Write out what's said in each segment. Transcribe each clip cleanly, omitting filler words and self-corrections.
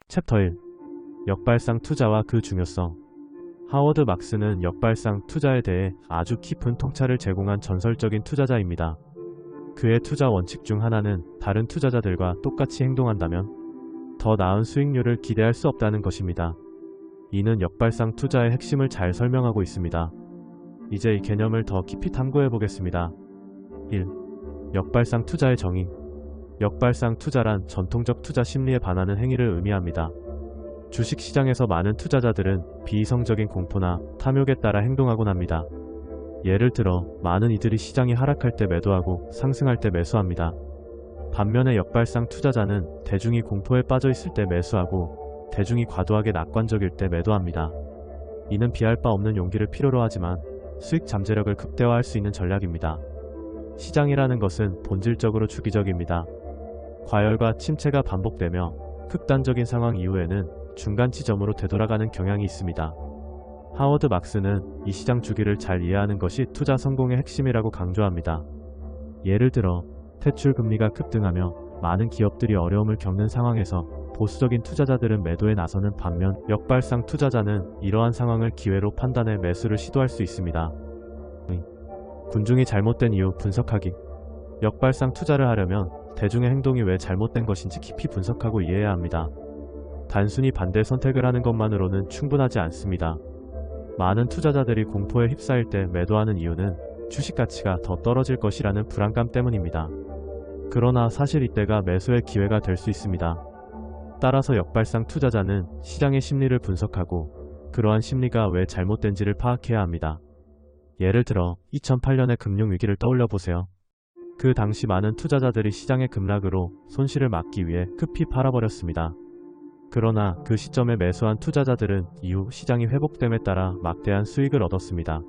챕터 1. 역발상 투자와 그 중요성. 하워드 막스는 역발상 투자에 대해 아주 깊은 통찰을 제공한 전설적인 투자자입니다. 그의 투자 원칙 중 하나는 다른 투자자들과 똑같이 행동한다면 더 나은 수익률을 기대할 수 없다는 것입니다. 이는 역발상 투자의 핵심을 잘 설명하고 있습니다. 이제 이 개념을 더 깊이 탐구해 보겠습니다. 1. 역발상 투자의 정의. 역발상 투자란 전통적 투자 심리에 반하는 행위를 의미합니다. 주식시장에서 많은 투자자들은 비이성적인 공포나 탐욕에 따라 행동하곤 합니다. 예를 들어 많은 이들이 시장이 하락할 때 매도하고 상승할 때 매수합니다. 반면에 역발상 투자자는 대중이 공포에 빠져 있을 때 매수하고 대중이 과도하게 낙관적일 때 매도합니다. 이는 비할 바 없는 용기를 필요로 하지만 수익 잠재력을 극대화할 수 있는 전략입니다. 시장이라는 것은 본질적으로 주기적입니다. 과열과 침체가 반복되며 극단적인 상황 이후에는 중간 지점으로 되돌아가는 경향이 있습니다. 하워드 막스는 이 시장 주기를 잘 이해하는 것이 투자 성공의 핵심이라고 강조합니다. 예를 들어 대출 금리가 급등하며 많은 기업들이 어려움을 겪는 상황에서 보수적인 투자자들은 매도에 나서는 반면 역발상 투자자는 이러한 상황을 기회로 판단해 매수를 시도할 수 있습니다. 군중이 잘못된 이유 분석하기. 역발상 투자를 하려면 대중의 행동이 왜 잘못된 것인지 깊이 분석하고 이해해야 합니다. 단순히 반대 선택을 하는 것만으로는 충분하지 않습니다. 많은 투자자들이 공포에 휩싸일 때 매도하는 이유는 주식 가치가 더 떨어질 것이라는 불안감 때문입니다. 그러나 사실 이때가 매수의 기회가 될 수 있습니다. 따라서 역발상 투자자는 시장의 심리를 분석하고 그러한 심리가 왜 잘못된지를 파악해야 합니다. 예를 들어 2008년의 금융위기를 떠올려 보세요. 그 당시 많은 투자자들이 시장의 급락으로 손실을 막기 위해 급히 팔아버렸습니다. 그러나 그 시점에 매수한 투자자들은 이후 시장이 회복됨에 따라 막대한 수익을 얻었습니다.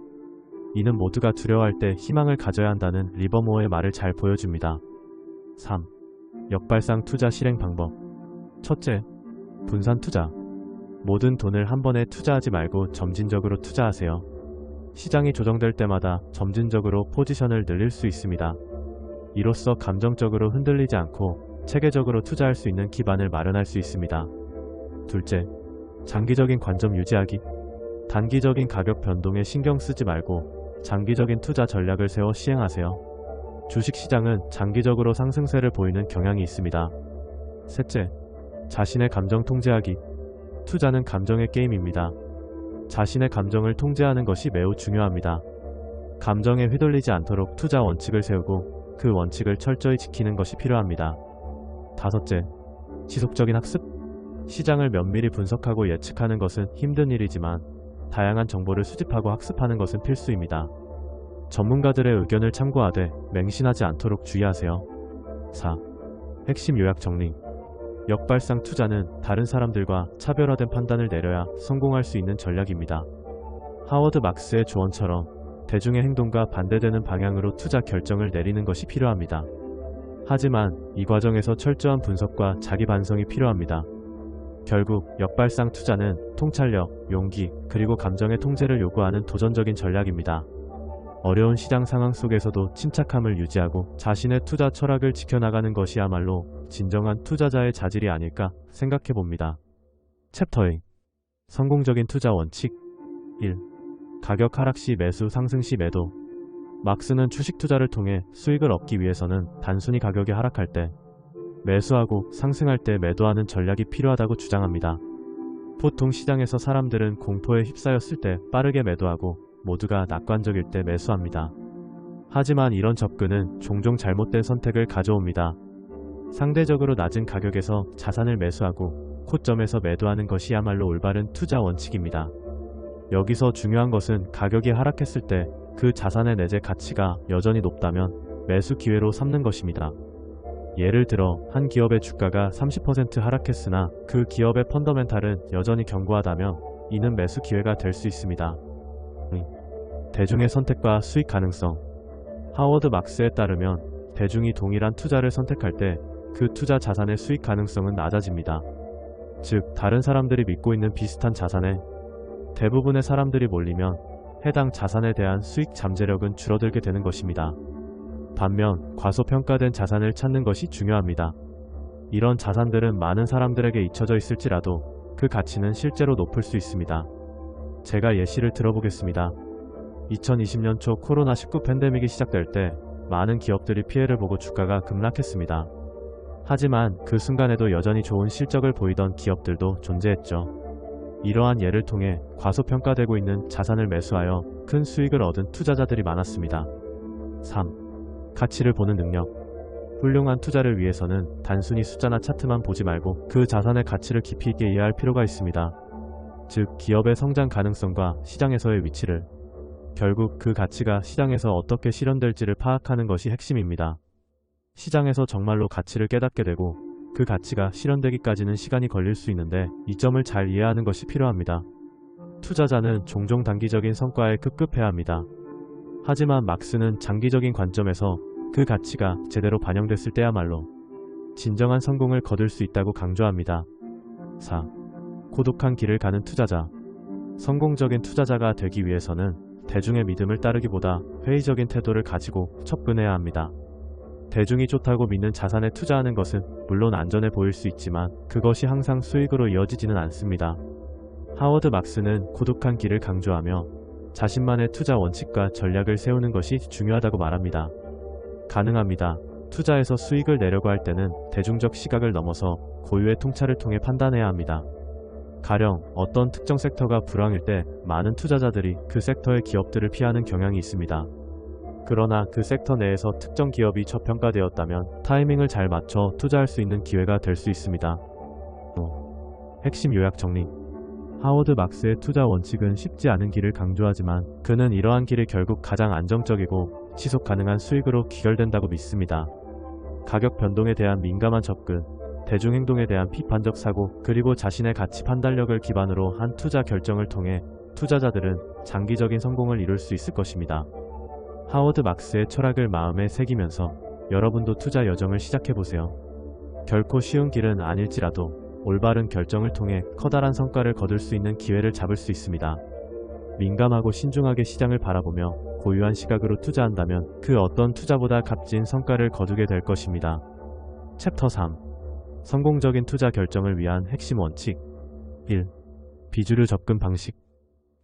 이는 모두가 두려워할 때 희망을 가져야 한다는 리버모어의 말을 잘 보여줍니다. 3. 역발상 투자 실행 방법. 첫째, 분산 투자. 모든 돈을 한 번에 투자하지 말고 점진적으로 투자하세요. 시장이 조정될 때마다 점진적으로 포지션을 늘릴 수 있습니다. 이로써 감정적으로 흔들리지 않고 체계적으로 투자할 수 있는 기반을 마련할 수 있습니다. 둘째, 장기적인 관점 유지하기. 단기적인 가격 변동에 신경 쓰지 말고 장기적인 투자 전략을 세워 시행하세요. 주식시장은 장기적으로 상승세를 보이는 경향이 있습니다. 셋째, 자신의 감정 통제하기. 투자는 감정의 게임입니다. 자신의 감정을 통제하는 것이 매우 중요합니다. 감정에 휘둘리지 않도록 투자 원칙을 세우고 그 원칙을 철저히 지키는 것이 필요합니다. 다섯째, 지속적인 학습. 시장을 면밀히 분석하고 예측하는 것은 힘든 일이지만 다양한 정보를 수집하고 학습하는 것은 필수입니다. 전문가들의 의견을 참고하되 맹신하지 않도록 주의하세요. 4. 핵심 요약 정리. 역발상 투자는 다른 사람들과 차별화된 판단을 내려야 성공할 수 있는 전략입니다. 하워드 막스의 조언처럼 대중의 행동과 반대되는 방향으로 투자 결정을 내리는 것이 필요합니다. 하지만 이 과정에서 철저한 분석과 자기 반성이 필요합니다. 결국 역발상 투자는 통찰력, 용기, 그리고 감정의 통제를 요구하는 도전적인 전략입니다. 어려운 시장 상황 속에서도 침착함을 유지하고 자신의 투자 철학을 지켜나가는 것이야말로 진정한 투자자의 자질이 아닐까 생각해봅니다. 챕터 2. 성공적인 투자 원칙. 1. 가격 하락 시 매수, 상승 시 매도. 막스는 주식 투자를 통해 수익을 얻기 위해서는 단순히 가격이 하락할 때 매수하고 상승할 때 매도하는 전략이 필요하다고 주장합니다. 보통 시장에서 사람들은 공포에 휩싸였을 때 빠르게 매도하고 모두가 낙관적일 때 매수합니다. 하지만 이런 접근은 종종 잘못된 선택을 가져옵니다. 상대적으로 낮은 가격에서 자산을 매수하고 고점에서 매도하는 것이야말로 올바른 투자 원칙입니다. 여기서 중요한 것은 가격이 하락했을 때 그 자산의 내재 가치가 여전히 높다면 매수 기회로 삼는 것입니다. 예를 들어 한 기업의 주가가 30% 하락했으나 그 기업의 펀더멘탈은 여전히 견고하다면 이는 매수 기회가 될 수 있습니다. 대중의 선택과 수익 가능성. 하워드 막스에 따르면 대중이 동일한 투자를 선택할 때 그 투자 자산의 수익 가능성은 낮아집니다. 즉 다른 사람들이 믿고 있는 비슷한 자산에 대부분의 사람들이 몰리면 해당 자산에 대한 수익 잠재력은 줄어들게 되는 것입니다. 반면 과소평가된 자산을 찾는 것이 중요합니다. 이런 자산들은 많은 사람들에게 잊혀져 있을지라도 그 가치는 실제로 높을 수 있습니다. 제가 예시를 들어보겠습니다. 2020년 초 코로나19 팬데믹이 시작될 때 많은 기업들이 피해를 보고 주가가 급락했습니다. 하지만 그 순간에도 여전히 좋은 실적을 보이던 기업들도 존재했죠. 이러한 예를 통해 과소평가되고 있는 자산을 매수하여 큰 수익을 얻은 투자자들이 많았습니다. 3. 가치를 보는 능력. 훌륭한 투자를 위해서는 단순히 숫자나 차트만 보지 말고 그 자산의 가치를 깊이 있게 이해할 필요가 있습니다. 즉, 기업의 성장 가능성과 시장에서의 위치를, 결국 그 가치가 시장에서 어떻게 실현될지를 파악하는 것이 핵심입니다. 시장에서 정말로 가치를 깨닫게 되고 그 가치가 실현되기까지는 시간이 걸릴 수 있는데 이 점을 잘 이해하는 것이 필요합니다. 투자자는 종종 단기적인 성과에 급급해야 합니다. 하지만 막스는 장기적인 관점에서 그 가치가 제대로 반영됐을 때야말로 진정한 성공을 거둘 수 있다고 강조합니다. 4. 고독한 길을 가는 투자자. 성공적인 투자자가 되기 위해서는 대중의 믿음을 따르기보다 회의적인 태도를 가지고 접근해야 합니다. 대중이 좋다고 믿는 자산에 투자하는 것은 물론 안전해 보일 수 있지만 그것이 항상 수익으로 이어지지는 않습니다. 하워드 막스는 고독한 길을 강조하며 자신만의 투자 원칙과 전략을 세우는 것이 중요하다고 말합니다. 가능합니다. 투자에서 수익을 내려고 할 때는 대중적 시각을 넘어서 고유의 통찰을 통해 판단해야 합니다. 가령 어떤 특정 섹터가 불황일 때 많은 투자자들이 그 섹터의 기업들을 피하는 경향이 있습니다. 그러나 그 섹터 내에서 특정 기업이 저평가되었다면 타이밍을 잘 맞춰 투자할 수 있는 기회가 될 수 있습니다. 핵심 요약 정리. 하워드 막스의 투자 원칙은 쉽지 않은 길을 강조하지만 그는 이러한 길이 결국 가장 안정적이고 지속 가능한 수익으로 귀결된다고 믿습니다. 가격 변동에 대한 민감한 접근, 대중행동에 대한 비판적 사고, 그리고 자신의 가치 판단력을 기반으로 한 투자 결정을 통해 투자자들은 장기적인 성공을 이룰 수 있을 것입니다. 하워드 막스의 철학을 마음에 새기면서 여러분도 투자 여정을 시작해보세요. 결코 쉬운 길은 아닐지라도 올바른 결정을 통해 커다란 성과를 거둘 수 있는 기회를 잡을 수 있습니다. 민감하고 신중하게 시장을 바라보며 고유한 시각으로 투자한다면 그 어떤 투자보다 값진 성과를 거두게 될 것입니다. 챕터 3. 성공적인 투자 결정을 위한 핵심 원칙. 1. 비주류 접근 방식.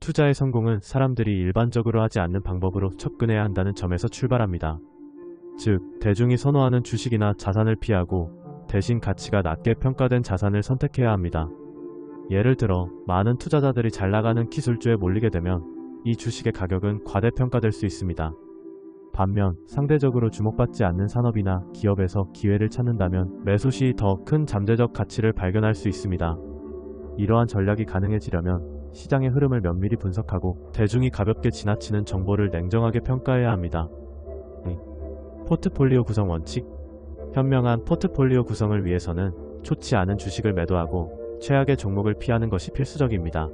투자의 성공은 사람들이 일반적으로 하지 않는 방법으로 접근해야 한다는 점에서 출발합니다. 즉, 대중이 선호하는 주식이나 자산을 피하고 대신 가치가 낮게 평가된 자산을 선택해야 합니다. 예를 들어 많은 투자자들이 잘 나가는 기술주에 몰리게 되면 이 주식의 가격은 과대평가될 수 있습니다. 반면 상대적으로 주목받지 않는 산업이나 기업에서 기회를 찾는다면 매수 시 더 큰 잠재적 가치를 발견할 수 있습니다. 이러한 전략이 가능해지려면 시장의 흐름을 면밀히 분석하고 대중이 가볍게 지나치는 정보를 냉정하게 평가해야 합니다. 포트폴리오 구성 원칙. 현명한 포트폴리오 구성을 위해서는 좋지 않은 주식을 매도하고 최악의 종목을 피하는 것이 필수적입니다.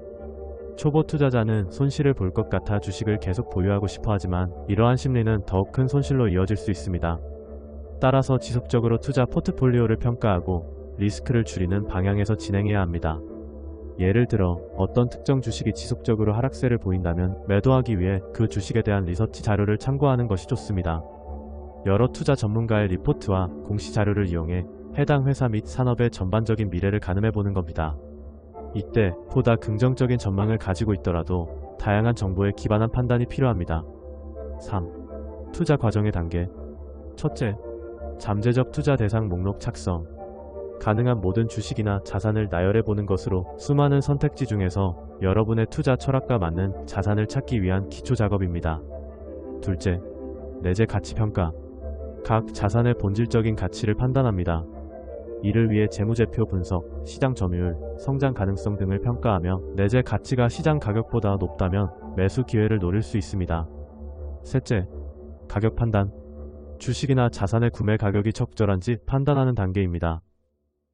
초보 투자자는 손실을 볼 것 같아 주식을 계속 보유하고 싶어 하지만 이러한 심리는 더욱 큰 손실로 이어질 수 있습니다. 따라서 지속적으로 투자 포트폴리오를 평가하고 리스크를 줄이는 방향에서 진행해야 합니다. 예를 들어 어떤 특정 주식이 지속적으로 하락세를 보인다면 매도하기 위해 그 주식에 대한 리서치 자료를 참고하는 것이 좋습니다. 여러 투자 전문가의 리포트와 공시 자료를 이용해 해당 회사 및 산업의 전반적인 미래를 가늠해보는 겁니다. 이때 보다 긍정적인 전망을 가지고 있더라도 다양한 정보에 기반한 판단이 필요합니다. 3. 투자 과정의 단계. 첫째, 잠재적 투자 대상 목록 작성. 가능한 모든 주식이나 자산을 나열해보는 것으로 수많은 선택지 중에서 여러분의 투자 철학과 맞는 자산을 찾기 위한 기초 작업입니다. 둘째, 내재 가치 평가. 각 자산의 본질적인 가치를 판단합니다. 이를 위해 재무제표 분석, 시장 점유율, 성장 가능성 등을 평가하며 내재 가치가 시장 가격보다 높다면 매수 기회를 노릴 수 있습니다. 셋째, 가격 판단. 주식이나 자산의 구매 가격이 적절한지 판단하는 단계입니다.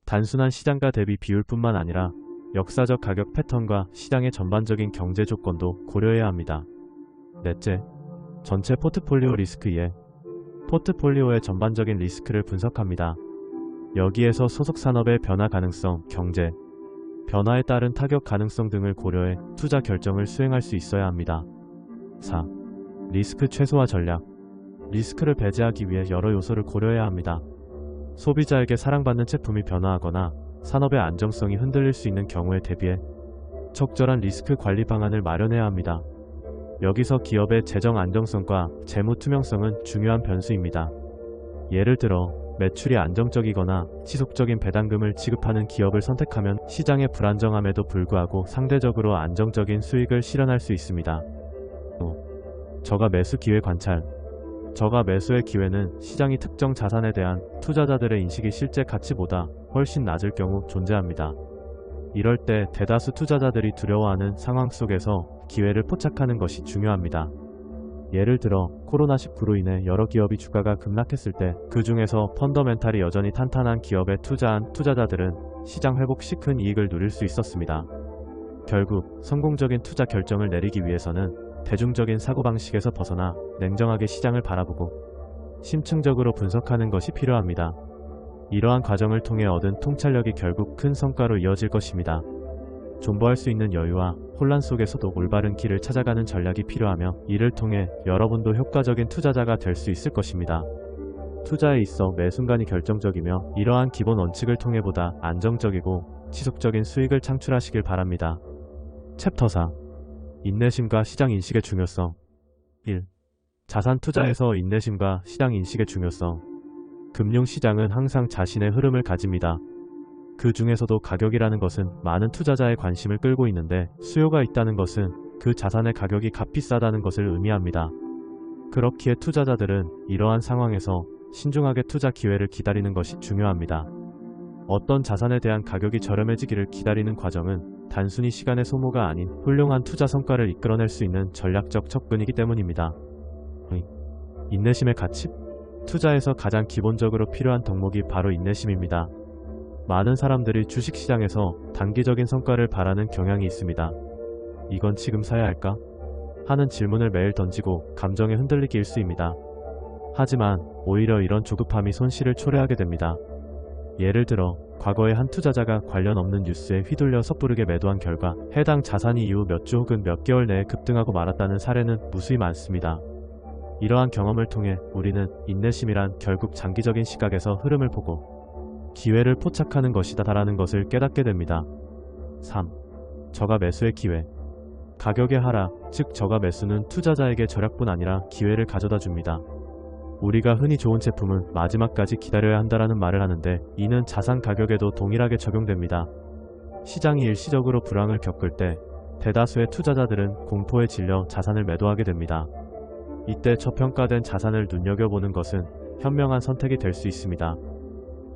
단순한 시장가 대비 비율뿐만 아니라 역사적 가격 패턴과 시장의 전반적인 경제 조건도 고려해야 합니다. 넷째, 전체 포트폴리오 리스크 이해. 포트폴리오의 전반적인 리스크를 분석합니다. 여기에서 소속 산업의 변화 가능성, 경제, 변화에 따른 타격 가능성 등을 고려해 투자 결정을 수행할 수 있어야 합니다. 4. 리스크 최소화 전략. 리스크를 배제하기 위해 여러 요소를 고려해야 합니다. 소비자에게 사랑받는 제품이 변화하거나 산업의 안정성이 흔들릴 수 있는 경우에 대비해 적절한 리스크 관리 방안을 마련해야 합니다. 여기서 기업의 재정 안정성과 재무 투명성은 중요한 변수입니다. 예를 들어 매출이 안정적이거나 지속적인 배당금을 지급하는 기업을 선택하면 시장의 불안정함에도 불구하고 상대적으로 안정적인 수익을 실현할 수 있습니다. 저가 매수 기회 관찰. 저가 매수의 기회는 시장이 특정 자산에 대한 투자자들의 인식이 실제 가치보다 훨씬 낮을 경우 존재합니다. 이럴 때 대다수 투자자들이 두려워하는 상황 속에서 기회를 포착하는 것이 중요합니다. 예를 들어 코로나19로 인해 여러 기업이 주가가 급락했을 때 그 중에서 펀더멘탈이 여전히 탄탄한 기업에 투자한 투자자들은 시장 회복 시 큰 이익을 누릴 수 있었습니다. 결국 성공적인 투자 결정을 내리기 위해서는 대중적인 사고방식에서 벗어나 냉정하게 시장을 바라보고 심층적으로 분석하는 것이 필요합니다. 이러한 과정을 통해 얻은 통찰력이 결국 큰 성과로 이어질 것입니다. 존버할 수 있는 여유와 혼란 속에서도 올바른 길을 찾아가는 전략이 필요하며 이를 통해 여러분도 효과적인 투자자가 될 수 있을 것입니다. 투자에 있어 매 순간이 결정적이며 이러한 기본 원칙을 통해 보다 안정적이고 지속적인 수익을 창출하시길 바랍니다. 챕터 4. 인내심과 시장 인식의 중요성. 1. 자산 투자에서 인내심과 시장 인식의 중요성. 금융시장은 항상 자신의 흐름을 가집니다. 그 중에서도 가격이라는 것은 많은 투자자의 관심을 끌고 있는데 수요가 있다는 것은 그 자산의 가격이 값비싸다는 것을 의미합니다. 그렇기에 투자자들은 이러한 상황에서 신중하게 투자 기회를 기다리는 것이 중요합니다. 어떤 자산에 대한 가격이 저렴해지기를 기다리는 과정은 단순히 시간의 소모가 아닌 훌륭한 투자 성과를 이끌어낼 수 있는 전략적 접근이기 때문입니다. 인내심의 가치? 투자에서 가장 기본적으로 필요한 덕목이 바로 인내심입니다. 많은 사람들이 주식시장에서 단기적인 성과를 바라는 경향이 있습니다. 이건 지금 사야 할까? 하는 질문을 매일 던지고 감정에 흔들리기 일쑤입니다. 하지만 오히려 이런 조급함이 손실을 초래하게 됩니다. 예를 들어 과거에 한 투자자가 관련 없는 뉴스에 휘둘려 섣부르게 매도한 결과 해당 자산이 이후 몇 주 혹은 몇 개월 내에 급등하고 말았다는 사례는 무수히 많습니다. 이러한 경험을 통해 우리는 인내심이란 결국 장기적인 시각에서 흐름을 보고 기회를 포착하는 것이다 라는 것을 깨닫게 됩니다. 3. 저가 매수의 기회. 가격의 하락, 즉 저가 매수는 투자자에게 절약뿐 아니라 기회를 가져다 줍니다. 우리가 흔히 좋은 제품은 마지막까지 기다려야 한다라는 말을 하는데 이는 자산 가격에도 동일하게 적용됩니다. 시장이 일시적으로 불황을 겪을 때 대다수의 투자자들은 공포에 질려 자산을 매도하게 됩니다. 이때 저평가된 자산을 눈여겨보는 것은 현명한 선택이 될 수 있습니다.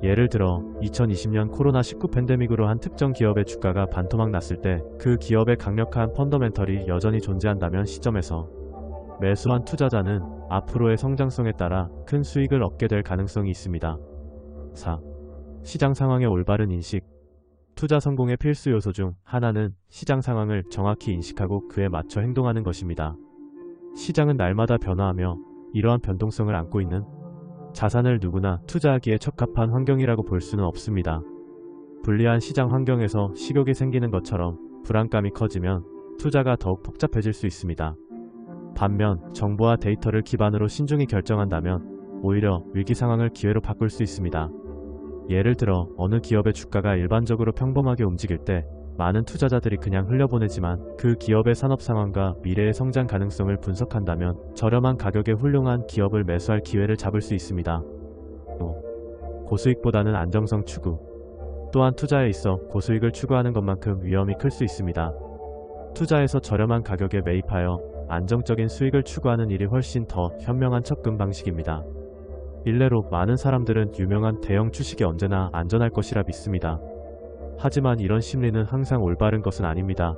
예를 들어 2020년 코로나19 팬데믹으로 한 특정 기업의 주가가 반토막 났을 때 그 기업의 강력한 펀더멘털이 여전히 존재한다면 시점에서 매수한 투자자는 앞으로의 성장성에 따라 큰 수익을 얻게 될 가능성이 있습니다. 4. 시장 상황의 올바른 인식. 투자 성공의 필수 요소 중 하나는 시장 상황을 정확히 인식하고 그에 맞춰 행동하는 것입니다. 시장은 날마다 변화하며 이러한 변동성을 안고 있는 자산을 누구나 투자하기에 적합한 환경이라고 볼 수는 없습니다. 불리한 시장 환경에서 식욕이 생기는 것처럼 불안감이 커지면 투자가 더욱 복잡해질 수 있습니다. 반면 정보와 데이터를 기반으로 신중히 결정한다면 오히려 위기 상황을 기회로 바꿀 수 있습니다. 예를 들어 어느 기업의 주가가 일반적으로 평범하게 움직일 때 많은 투자자들이 그냥 흘려보내지만 그 기업의 산업 상황과 미래의 성장 가능성을 분석한다면 저렴한 가격에 훌륭한 기업을 매수할 기회를 잡을 수 있습니다. 고수익보다는 안정성 추구. 또한 투자에 있어 고수익을 추구하는 것만큼 위험이 클 수 있습니다. 투자에서 저렴한 가격에 매입하여 안정적인 수익을 추구하는 일이 훨씬 더 현명한 접근 방식입니다. 일례로 많은 사람들은 유명한 대형 주식이 언제나 안전할 것이라 믿습니다. 하지만 이런 심리는 항상 올바른 것은 아닙니다.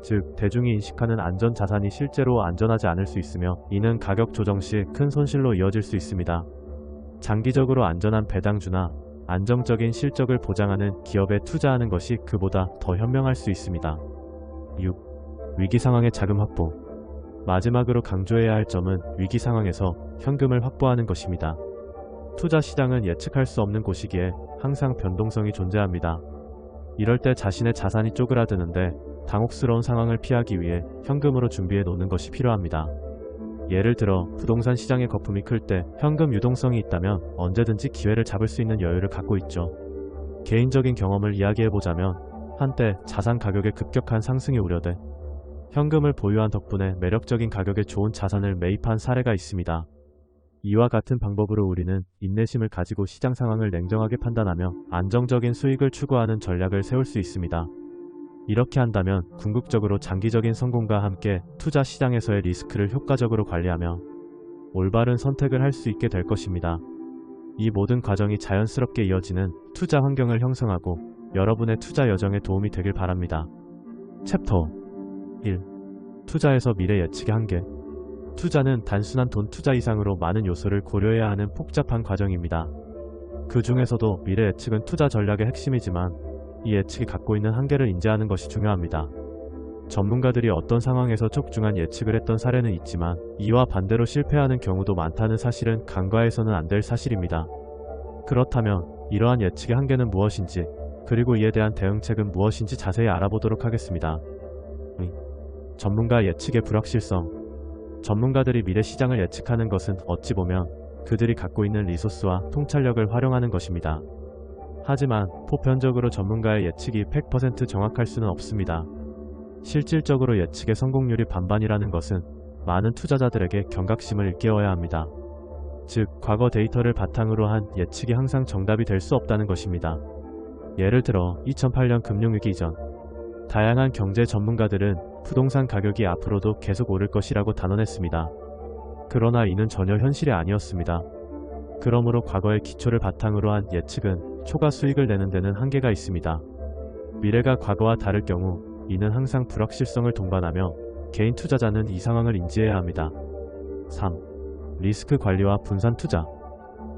즉, 대중이 인식하는 안전 자산이 실제로 안전하지 않을 수 있으며 이는 가격 조정 시 큰 손실로 이어질 수 있습니다. 장기적으로 안전한 배당주나 안정적인 실적을 보장하는 기업에 투자하는 것이 그보다 더 현명할 수 있습니다. 6. 위기 상황의 자금 확보. 마지막으로 강조해야 할 점은 위기 상황에서 현금을 확보하는 것입니다. 투자 시장은 예측할 수 없는 곳이기에 항상 변동성이 존재합니다. 이럴 때 자신의 자산이 쪼그라드는데 당혹스러운 상황을 피하기 위해 현금으로 준비해 놓는 것이 필요합니다. 예를 들어 부동산 시장의 거품이 클 때 현금 유동성이 있다면 언제든지 기회를 잡을 수 있는 여유를 갖고 있죠. 개인적인 경험을 이야기해보자면 한때 자산 가격의 급격한 상승이 우려돼 현금을 보유한 덕분에 매력적인 가격에 좋은 자산을 매입한 사례가 있습니다. 이와 같은 방법으로 우리는 인내심을 가지고 시장 상황을 냉정하게 판단하며 안정적인 수익을 추구하는 전략을 세울 수 있습니다. 이렇게 한다면 궁극적으로 장기적인 성공과 함께 투자 시장에서의 리스크를 효과적으로 관리하며 올바른 선택을 할 수 있게 될 것입니다. 이 모든 과정이 자연스럽게 이어지는 투자 환경을 형성하고 여러분의 투자 여정에 도움이 되길 바랍니다. 챕터 1. 투자에서 미래 예측의 한계. 투자는 단순한 돈 투자 이상으로 많은 요소를 고려해야 하는 복잡한 과정입니다. 그 중에서도 미래 예측은 투자 전략의 핵심이지만 이 예측이 갖고 있는 한계를 인지하는 것이 중요합니다. 전문가들이 어떤 상황에서 적중한 예측을 했던 사례는 있지만 이와 반대로 실패하는 경우도 많다는 사실은 간과해서는 안 될 사실입니다. 그렇다면 이러한 예측의 한계는 무엇인지 그리고 이에 대한 대응책은 무엇인지 자세히 알아보도록 하겠습니다. 전문가 예측의 불확실성. 전문가들이 미래 시장을 예측하는 것은 어찌 보면 그들이 갖고 있는 리소스와 통찰력을 활용하는 것입니다. 하지만 보편적으로 전문가의 예측이 100% 정확할 수는 없습니다. 실질적으로 예측의 성공률이 반반이라는 것은 많은 투자자들에게 경각심을 일깨워야 합니다. 즉, 과거 데이터를 바탕으로 한 예측이 항상 정답이 될 수 없다는 것입니다. 예를 들어 2008년 금융위기 이전, 다양한 경제 전문가들은 부동산 가격이 앞으로도 계속 오를 것이라고 단언했습니다. 그러나 이는 전혀 현실이 아니었습니다. 그러므로 과거의 기초를 바탕으로 한 예측은 초과 수익을 내는 데는 한계가 있습니다. 미래가 과거와 다를 경우 이는 항상 불확실성을 동반하며 개인 투자자는 이 상황을 인지해야 합니다. 3. 리스크 관리와 분산 투자.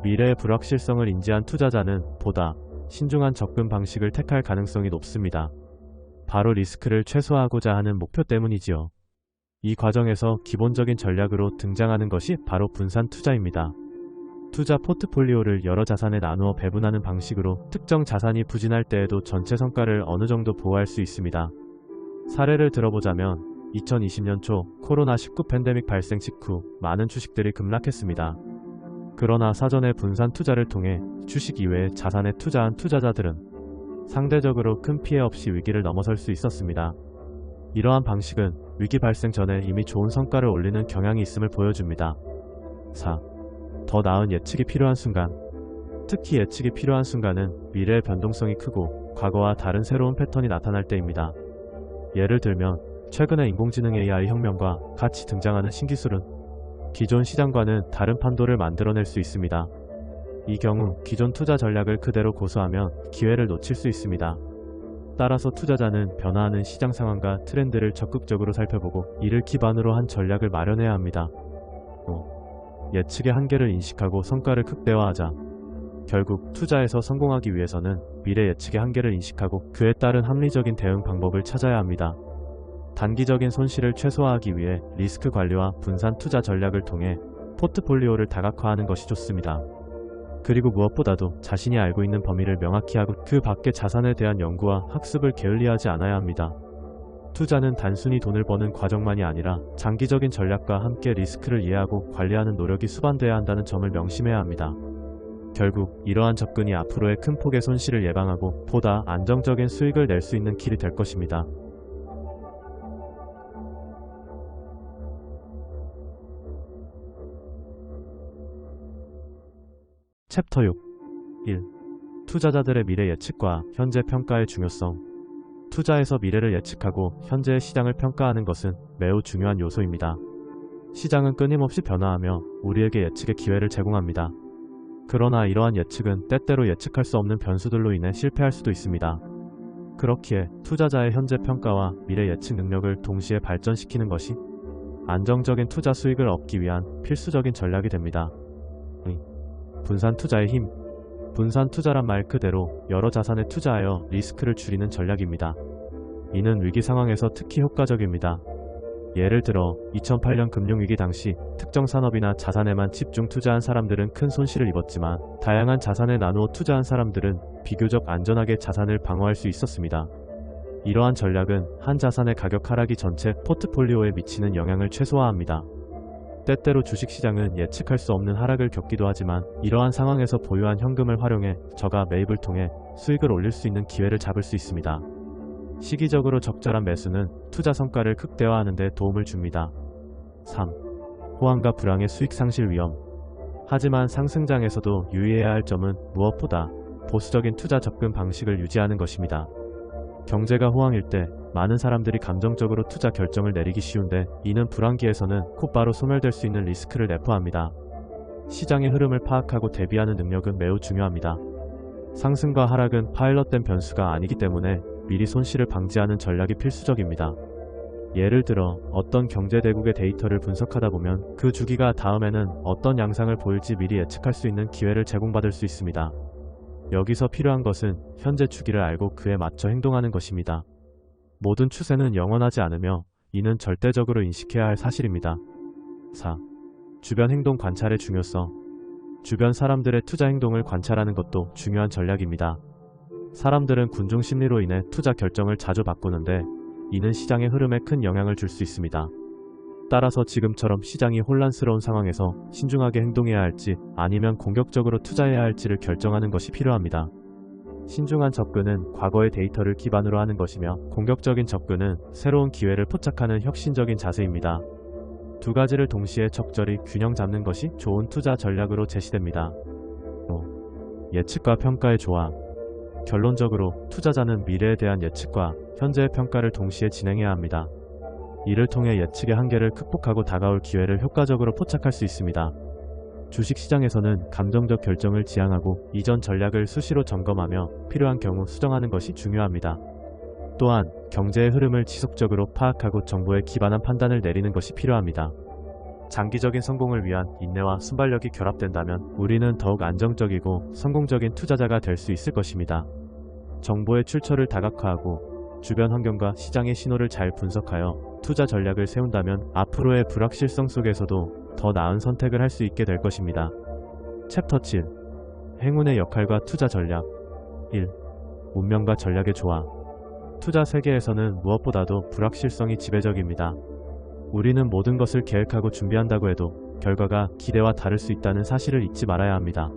미래의 불확실성을 인지한 투자자는 보다 신중한 접근 방식을 택할 가능성이 높습니다. 바로 리스크를 최소화하고자 하는 목표 때문이지요. 이 과정에서 기본적인 전략으로 등장하는 것이 바로 분산 투자입니다. 투자 포트폴리오를 여러 자산에 나누어 배분하는 방식으로 특정 자산이 부진할 때에도 전체 성과를 어느 정도 보호할 수 있습니다. 사례를 들어보자면 2020년 초 코로나19 팬데믹 발생 직후 많은 주식들이 급락했습니다. 그러나 사전에 분산 투자를 통해 주식 이외의 자산에 투자한 투자자들은 상대적으로 큰 피해 없이 위기를 넘어설 수 있었습니다. 이러한 방식은 위기 발생 전에 이미 좋은 성과를 올리는 경향이 있음을 보여줍니다. 4. 더 나은 예측이 필요한 순간. 특히 예측이 필요한 순간은 미래의 변동성이 크고 과거와 다른 새로운 패턴이 나타날 때입니다. 예를 들면 최근의 인공지능 AI 혁명과 같이 등장하는 신기술은 기존 시장과는 다른 판도를 만들어낼 수 있습니다. 이 경우 기존 투자 전략을 그대로 고수하면 기회를 놓칠 수 있습니다. 따라서 투자자는 변화하는 시장 상황과 트렌드를 적극적으로 살펴보고 이를 기반으로 한 전략을 마련해야 합니다. 5. 예측의 한계를 인식하고 성과를 극대화하자. 결국 투자에서 성공하기 위해서는 미래 예측의 한계를 인식하고 그에 따른 합리적인 대응 방법을 찾아야 합니다. 단기적인 손실을 최소화하기 위해 리스크 관리와 분산 투자 전략을 통해 포트폴리오를 다각화하는 것이 좋습니다. 그리고 무엇보다도 자신이 알고 있는 범위를 명확히 하고 그 밖의 자산에 대한 연구와 학습을 게을리하지 않아야 합니다. 투자는 단순히 돈을 버는 과정만이 아니라 장기적인 전략과 함께 리스크를 이해하고 관리하는 노력이 수반돼야 한다는 점을 명심해야 합니다. 결국 이러한 접근이 앞으로의 큰 폭의 손실을 예방하고 보다 안정적인 수익을 낼 수 있는 길이 될 것입니다. 챕터 6. 1. 투자자들의 미래 예측과 현재 평가의 중요성. 투자에서 미래를 예측하고 현재의 시장을 평가하는 것은 매우 중요한 요소입니다. 시장은 끊임없이 변화하며 우리에게 예측의 기회를 제공합니다. 그러나 이러한 예측은 때때로 예측할 수 없는 변수들로 인해 실패할 수도 있습니다. 그렇기에 투자자의 현재 평가와 미래 예측 능력을 동시에 발전시키는 것이 안정적인 투자 수익을 얻기 위한 필수적인 전략이 됩니다. 분산 투자의 힘. 분산 투자란 말 그대로 여러 자산에 투자하여 리스크를 줄이는 전략입니다. 이는 위기 상황에서 특히 효과적입니다. 예를 들어 2008년 금융위기 당시 특정 산업이나 자산에만 집중 투자한 사람들은 큰 손실을 입었지만 다양한 자산에 나누어 투자한 사람들은 비교적 안전하게 자산을 방어할 수 있었습니다. 이러한 전략은 한 자산의 가격 하락이 전체 포트폴리오에 미치는 영향을 최소화합니다. 때때로 주식시장은 예측할 수 없는 하락을 겪기도 하지만 이러한 상황에서 보유한 현금을 활용해 저가 매입을 통해 수익을 올릴 수 있는 기회를 잡을 수 있습니다. 시기적으로 적절한 매수는 투자 성과를 극대화하는 데 도움을 줍니다. 3. 호황과 불황의 수익 상실 위험. 하지만 상승장에서도 유의해야 할 점은 무엇보다 보수적인 투자 접근 방식을 유지하는 것입니다. 경제가 호황일 때 많은 사람들이 감정적으로 투자 결정을 내리기 쉬운데 이는 불황기에서는 곧바로 소멸될 수 있는 리스크를 내포합니다. 시장의 흐름을 파악하고 대비하는 능력은 매우 중요합니다. 상승과 하락은 파일럿된 변수가 아니기 때문에 미리 손실을 방지하는 전략이 필수적입니다. 예를 들어 어떤 경제대국의 데이터를 분석하다 보면 그 주기가 다음에는 어떤 양상을 보일지 미리 예측할 수 있는 기회를 제공받을 수 있습니다. 여기서 필요한 것은 현재 주기를 알고 그에 맞춰 행동하는 것입니다. 모든 추세는 영원하지 않으며 이는 절대적으로 인식해야 할 사실입니다. 4. 주변 행동 관찰의 중요성. 주변 사람들의 투자 행동을 관찰하는 것도 중요한 전략입니다. 사람들은 군중 심리로 인해 투자 결정을 자주 바꾸는데 이는 시장의 흐름에 큰 영향을 줄 수 있습니다. 따라서 지금처럼 시장이 혼란스러운 상황에서 신중하게 행동해야 할지 아니면 공격적으로 투자해야 할지를 결정하는 것이 필요합니다. 신중한 접근은 과거의 데이터를 기반으로 하는 것이며 공격적인 접근은 새로운 기회를 포착하는 혁신적인 자세입니다. 두 가지를 동시에 적절히 균형 잡는 것이 좋은 투자 전략으로 제시됩니다. 5. 예측과 평가의 조합. 결론적으로 투자자는 미래에 대한 예측과 현재의 평가를 동시에 진행해야 합니다. 이를 통해 예측의 한계를 극복하고 다가올 기회를 효과적으로 포착할 수 있습니다. 주식시장에서는 감정적 결정을 지향하고 이전 전략을 수시로 점검하며 필요한 경우 수정하는 것이 중요합니다. 또한 경제의 흐름을 지속적으로 파악하고 정보에 기반한 판단을 내리는 것이 필요합니다. 장기적인 성공을 위한 인내와 순발력이 결합된다면 우리는 더욱 안정적이고 성공적인 투자자가 될 수 있을 것입니다. 정보의 출처를 다각화하고 주변 환경과 시장의 신호를 잘 분석하여 투자 전략을 세운다면 앞으로의 불확실성 속에서도 더 나은 선택을 할 수 있게 될 것입니다. 챕터 7. 행운의 역할과 투자 전략. 1. 운명과 전략의 조화. 투자 세계에서는 무엇보다도 불확실성이 지배적입니다. 우리는 모든 것을 계획하고 준비한다고 해도 결과가 기대와 다를 수 있다는 사실을 잊지 말아야 합니다.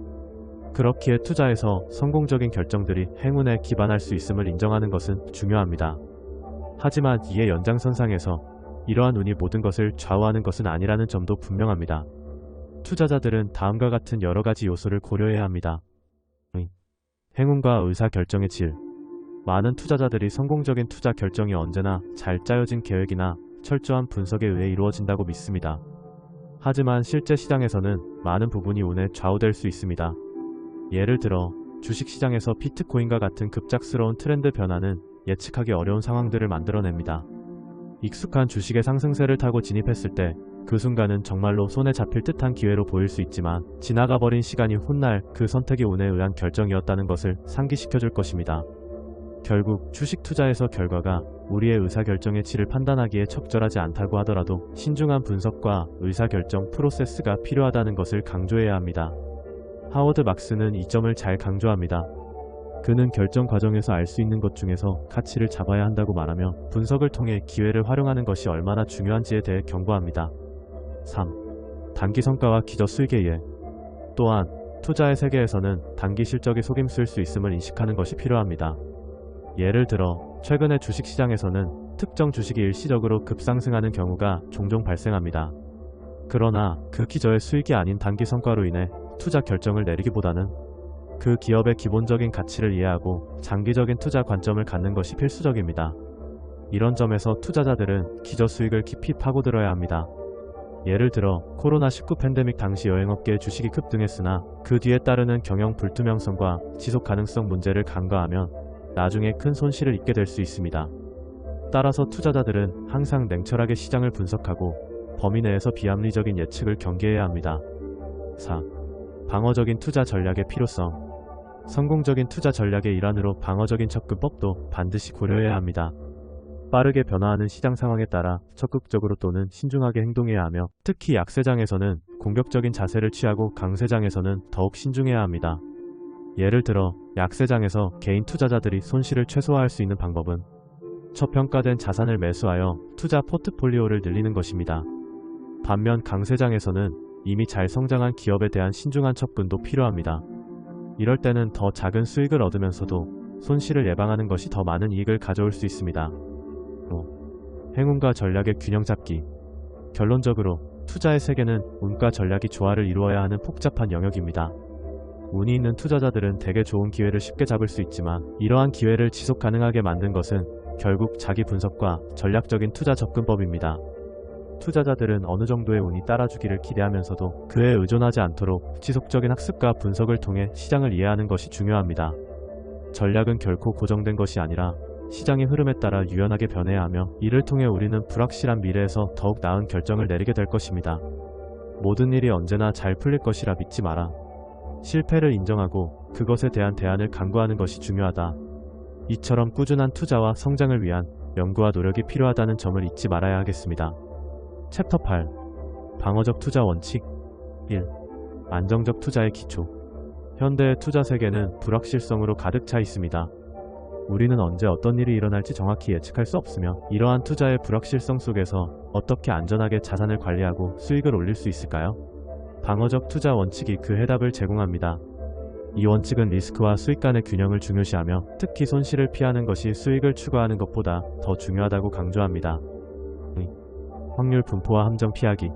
그렇기에 투자에서 성공적인 결정들이 행운에 기반할 수 있음을 인정하는 것은 중요합니다. 하지만 이의 연장선상에서 이러한 운이 모든 것을 좌우하는 것은 아니라는 점도 분명합니다. 투자자들은 다음과 같은 여러 가지 요소를 고려해야 합니다. 행운과 의사결정의 질. 많은 투자자들이 성공적인 투자 결정이 언제나 잘 짜여진 계획이나 철저한 분석에 의해 이루어진다고 믿습니다. 하지만 실제 시장에서는 많은 부분이 운에 좌우될 수 있습니다. 예를 들어 주식시장에서 비트코인과 같은 급작스러운 트렌드 변화는 예측하기 어려운 상황들을 만들어냅니다. 익숙한 주식의 상승세를 타고 진입했을 때 그 순간은 정말로 손에 잡힐 듯한 기회로 보일 수 있지만 지나가버린 시간이 훗날 그 선택이 운에 의한 결정이었다는 것을 상기시켜줄 것입니다. 결국 주식 투자에서 결과가 우리의 의사결정의 질을 판단하기에 적절하지 않다고 하더라도 신중한 분석과 의사결정 프로세스가 필요하다는 것을 강조해야 합니다. 하워드 막스는 이 점을 잘 강조합니다. 그는 결정 과정에서 알 수 있는 것 중에서 가치를 잡아야 한다고 말하며 분석을 통해 기회를 활용하는 것이 얼마나 중요한지에 대해 경고합니다. 3. 단기 성과와 기저 수익의 예. 또한 투자의 세계에서는 단기 실적이 속임수일 수 있음을 인식하는 것이 필요합니다. 예를 들어 최근의 주식시장에서는 특정 주식이 일시적으로 급상승하는 경우가 종종 발생합니다. 그러나 그 기저의 수익이 아닌 단기 성과로 인해 투자 결정을 내리기보다는 그 기업의 기본적인 가치를 이해하고 장기적인 투자 관점을 갖는 것이 필수적입니다. 이런 점에서 투자자들은 기저 수익을 깊이 파고들어야 합니다. 예를 들어 코로나19 팬데믹 당시 여행업계의 주식이 급등했으나 그 뒤에 따르는 경영 불투명성과 지속 가능성 문제를 간과하면 나중에 큰 손실을 입게 될 수 있습니다. 따라서 투자자들은 항상 냉철하게 시장을 분석하고 범위 내에서 비합리적인 예측을 경계해야 합니다. 4. 방어적인 투자 전략의 필요성. 성공적인 투자 전략의 일환으로 방어적인 접근법도 반드시 고려해야 합니다. 빠르게 변화하는 시장 상황에 따라 적극적으로 또는 신중하게 행동해야 하며 특히 약세장에서는 공격적인 자세를 취하고 강세장에서는 더욱 신중해야 합니다. 예를 들어 약세장에서 개인 투자자들이 손실을 최소화할 수 있는 방법은 저평가된 자산을 매수하여 투자 포트폴리오를 늘리는 것입니다. 반면 강세장에서는 이미 잘 성장한 기업에 대한 신중한 접근도 필요합니다. 이럴 때는 더 작은 수익을 얻으면서도 손실을 예방하는 것이 더 많은 이익을 가져올 수 있습니다. 행운과 전략의 균형 잡기. 결론적으로 투자의 세계는 운과 전략이 조화를 이루어야 하는 복잡한 영역입니다. 운이 있는 투자자들은 대개 좋은 기회를 쉽게 잡을 수 있지만 이러한 기회를 지속 가능하게 만든 것은 결국 자기 분석과 전략적인 투자 접근법입니다. 투자자들은 어느 정도의 운이 따라주기를 기대하면서도 그에 의존하지 않도록 지속적인 학습과 분석을 통해 시장을 이해하는 것이 중요합니다. 전략은 결코 고정된 것이 아니라 시장의 흐름에 따라 유연하게 변해야 하며 이를 통해 우리는 불확실한 미래에서 더욱 나은 결정을 내리게 될 것입니다. 모든 일이 언제나 잘 풀릴 것이라 믿지 마라. 실패를 인정하고 그것에 대한 대안을 강구하는 것이 중요하다. 이처럼 꾸준한 투자와 성장을 위한 연구와 노력이 필요하다는 점을 잊지 말아야 하겠습니다. 챕터 8. 방어적 투자 원칙 1. 안정적 투자의 기초. 현대의 투자 세계는 불확실성으로 가득 차 있습니다. 우리는 언제 어떤 일이 일어날지 정확히 예측할 수 없으며 이러한 투자의 불확실성 속에서 어떻게 안전하게 자산을 관리하고 수익을 올릴 수 있을까요? 방어적 투자 원칙이 그 해답을 제공합니다. 이 원칙은 리스크와 수익 간의 균형을 중요시하며 특히 손실을 피하는 것이 수익을 추구하는 것보다 더 중요하다고 강조합니다. 확률 분포와 함정 피하기.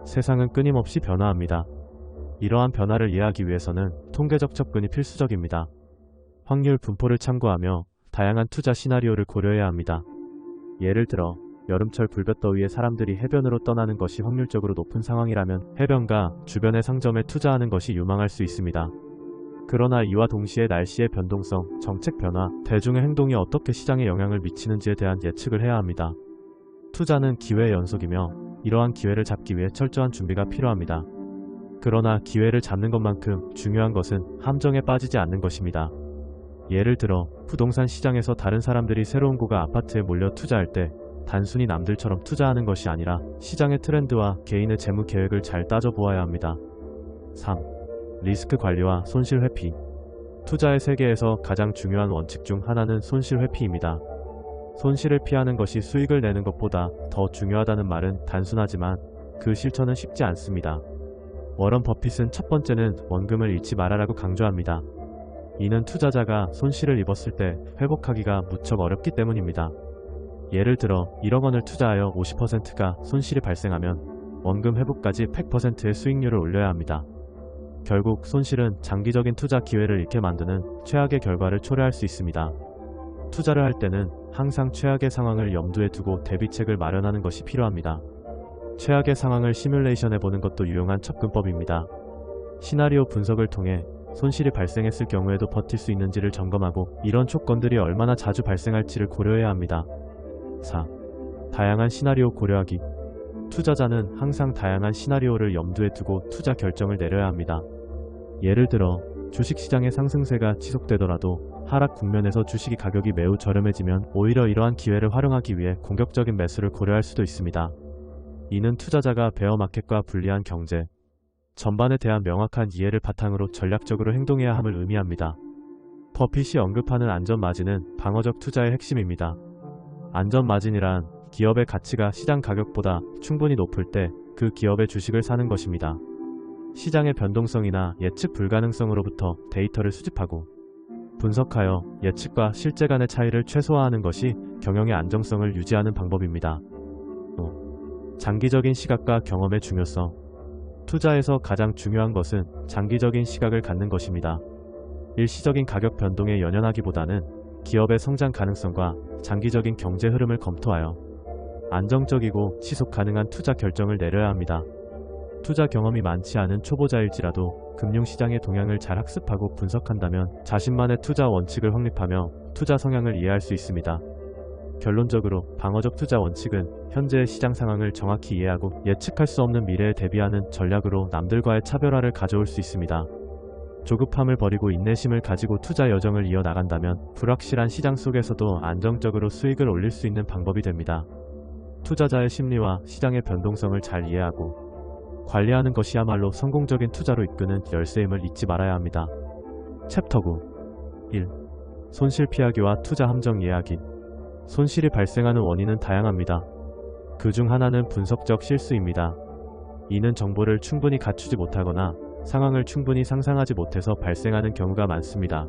세상은 끊임없이 변화합니다. 이러한 변화를 이해하기 위해서는 통계적 접근이 필수적입니다. 확률 분포를 참고하며 다양한 투자 시나리오를 고려해야 합니다. 예를 들어 여름철 불볕더위에 사람들이 해변으로 떠나는 것이 확률적으로 높은 상황이라면 해변가 주변의 상점에 투자하는 것이 유망할 수 있습니다. 그러나 이와 동시에 날씨의 변동성, 정책 변화, 대중의 행동이 어떻게 시장에 영향을 미치는지에 대한 예측을 해야 합니다. 투자는 기회의 연속이며 이러한 기회를 잡기 위해 철저한 준비가 필요합니다. 그러나 기회를 잡는 것만큼 중요한 것은 함정에 빠지지 않는 것입니다. 예를 들어 부동산 시장에서 다른 사람들이 새로운 고가 아파트에 몰려 투자할 때 단순히 남들처럼 투자하는 것이 아니라 시장의 트렌드와 개인의 재무 계획을 잘 따져보아야 합니다. 3. 리스크 관리와 손실 회피. 투자의 세계에서 가장 중요한 원칙 중 하나는 손실 회피입니다. 손실을 피하는 것이 수익을 내는 것보다 더 중요하다는 말은 단순하지만 그 실천은 쉽지 않습니다. 워런 버핏은 첫 번째는 원금을 잃지 말아라고 강조합니다. 이는 투자자가 손실을 입었을 때 회복하기가 무척 어렵기 때문입니다. 예를 들어 1억 원을 투자하여 50%가 손실이 발생하면 원금 회복까지 100%의 수익률을 올려야 합니다. 결국 손실은 장기적인 투자 기회를 잃게 만드는 최악의 결과를 초래할 수 있습니다. 투자를 할 때는 항상 최악의 상황을 염두에 두고 대비책을 마련하는 것이 필요합니다. 최악의 상황을 시뮬레이션해보는 것도 유용한 접근법입니다. 시나리오 분석을 통해 손실이 발생했을 경우에도 버틸 수 있는지를 점검하고 이런 조건들이 얼마나 자주 발생할지를 고려해야 합니다. 4. 다양한 시나리오 고려하기. 투자자는 항상 다양한 시나리오를 염두에 두고 투자 결정을 내려야 합니다. 예를 들어 주식시장의 상승세가 지속되더라도 하락 국면에서 주식이 가격이 매우 저렴해지면 오히려 이러한 기회를 활용하기 위해 공격적인 매수를 고려할 수도 있습니다. 이는 투자자가 베어마켓과 불리한 경제, 전반에 대한 명확한 이해를 바탕으로 전략적으로 행동해야 함을 의미합니다. 버핏이 언급하는 안전마진은 방어적 투자의 핵심입니다. 안전마진이란 기업의 가치가 시장 가격보다 충분히 높을 때 그 기업의 주식을 사는 것입니다. 시장의 변동성이나 예측 불가능성으로부터 데이터를 수집하고 분석하여 예측과 실제 간의 차이를 최소화하는 것이 경영의 안정성을 유지하는 방법입니다. 장기적인 시각과 경험의 중요성. 투자에서 가장 중요한 것은 장기적인 시각을 갖는 것입니다. 일시적인 가격 변동에 연연하기보다는 기업의 성장 가능성과 장기적인 경제 흐름을 검토하여 안정적이고 지속 가능한 투자 결정을 내려야 합니다. 투자 경험이 많지 않은 초보자일지라도 금융시장의 동향을 잘 학습하고 분석한다면 자신만의 투자 원칙을 확립하며 투자 성향을 이해할 수 있습니다. 결론적으로 방어적 투자 원칙은 현재의 시장 상황을 정확히 이해하고 예측할 수 없는 미래에 대비하는 전략으로 남들과의 차별화를 가져올 수 있습니다. 조급함을 버리고 인내심을 가지고 투자 여정을 이어나간다면 불확실한 시장 속에서도 안정적으로 수익을 올릴 수 있는 방법이 됩니다. 투자자의 심리와 시장의 변동성을 잘 이해하고 관리하는 것이야말로 성공적인 투자로 이끄는 열쇠임을 잊지 말아야 합니다. 챕터 9. 1. 손실 피하기와 투자 함정 이해하기. 손실이 발생하는 원인은 다양합니다. 그 중 하나는 분석적 실수입니다. 이는 정보를 충분히 갖추지 못하거나 상황을 충분히 상상하지 못해서 발생하는 경우가 많습니다.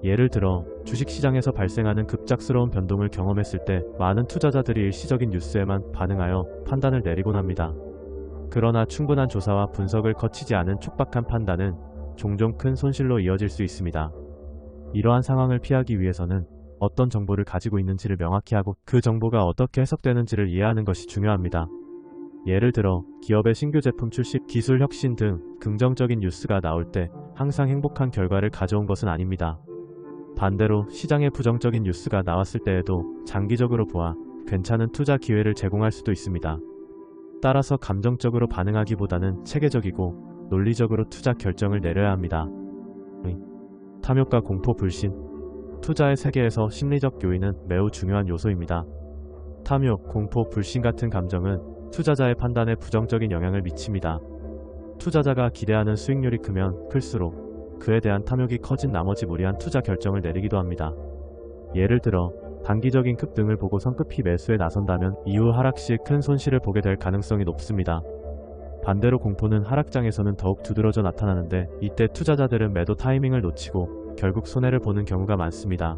예를 들어 주식시장에서 발생하는 급작스러운 변동을 경험했을 때 많은 투자자들이 일시적인 뉴스에만 반응하여 판단을 내리곤 합니다. 그러나 충분한 조사와 분석을 거치지 않은 촉박한 판단은 종종 큰 손실로 이어질 수 있습니다. 이러한 상황을 피하기 위해서는 어떤 정보를 가지고 있는지를 명확히 하고 그 정보가 어떻게 해석되는지를 이해하는 것이 중요합니다. 예를 들어 기업의 신규 제품 출시, 기술 혁신 등 긍정적인 뉴스가 나올 때 항상 행복한 결과를 가져온 것은 아닙니다. 반대로 시장에 부정적인 뉴스가 나왔을 때에도 장기적으로 보아 괜찮은 투자 기회를 제공할 수도 있습니다. 따라서 감정적으로 반응하기보다는 체계적이고 논리적으로 투자 결정을 내려야 합니다. 탐욕과 공포, 불신. 투자의 세계에서 심리적 요인은 매우 중요한 요소입니다. 탐욕, 공포, 불신 같은 감정은 투자자의 판단에 부정적인 영향을 미칩니다. 투자자가 기대하는 수익률이 크면 클수록 그에 대한 탐욕이 커진 나머지 무리한 투자 결정을 내리기도 합니다. 예를 들어 단기적인 급등을 보고 성급히 매수에 나선다면 이후 하락 시 큰 손실을 보게 될 가능성이 높습니다. 반대로 공포는 하락장에서는 더욱 두드러져 나타나는데 이때 투자자들은 매도 타이밍을 놓치고 결국 손해를 보는 경우가 많습니다.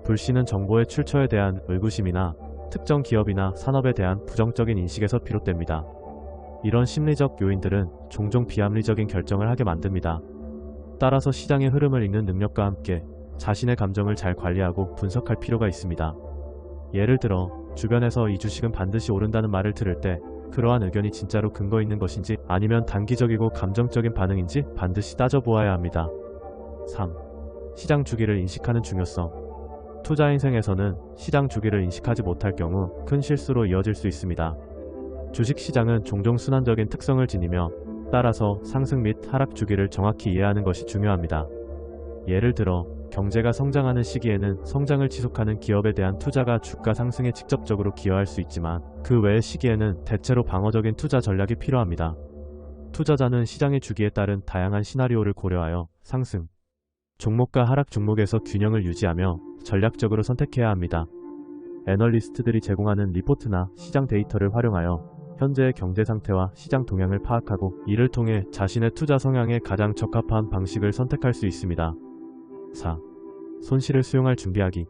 불신은 정보의 출처에 대한 의구심이나 특정 기업이나 산업에 대한 부정적인 인식에서 비롯됩니다. 이런 심리적 요인들은 종종 비합리적인 결정을 하게 만듭니다. 따라서 시장의 흐름을 읽는 능력과 함께 자신의 감정을 잘 관리하고 분석할 필요가 있습니다. 예를 들어 주변에서 이 주식은 반드시 오른다는 말을 들을 때 그러한 의견이 진짜로 근거 있는 것인지 아니면 단기적이고 감정적인 반응인지 반드시 따져보아야 합니다. 3. 시장 주기를 인식하는 중요성. 투자 인생에서는 시장 주기를 인식하지 못할 경우 큰 실수로 이어질 수 있습니다. 주식시장은 종종 순환적인 특성을 지니며 따라서 상승 및 하락 주기를 정확히 이해하는 것이 중요합니다. 예를 들어 경제가 성장하는 시기에는 성장을 지속하는 기업에 대한 투자가 주가 상승에 직접적으로 기여할 수 있지만 그 외의 시기에는 대체로 방어적인 투자 전략이 필요합니다. 투자자는 시장의 주기에 따른 다양한 시나리오를 고려하여 상승 종목과 하락 종목에서 균형을 유지하며 전략적으로 선택해야 합니다. 애널리스트들이 제공하는 리포트나 시장 데이터를 활용하여 현재의 경제 상태와 시장 동향을 파악하고 이를 통해 자신의 투자 성향에 가장 적합한 방식을 선택할 수 있습니다. 4. 손실을 수용할 준비하기.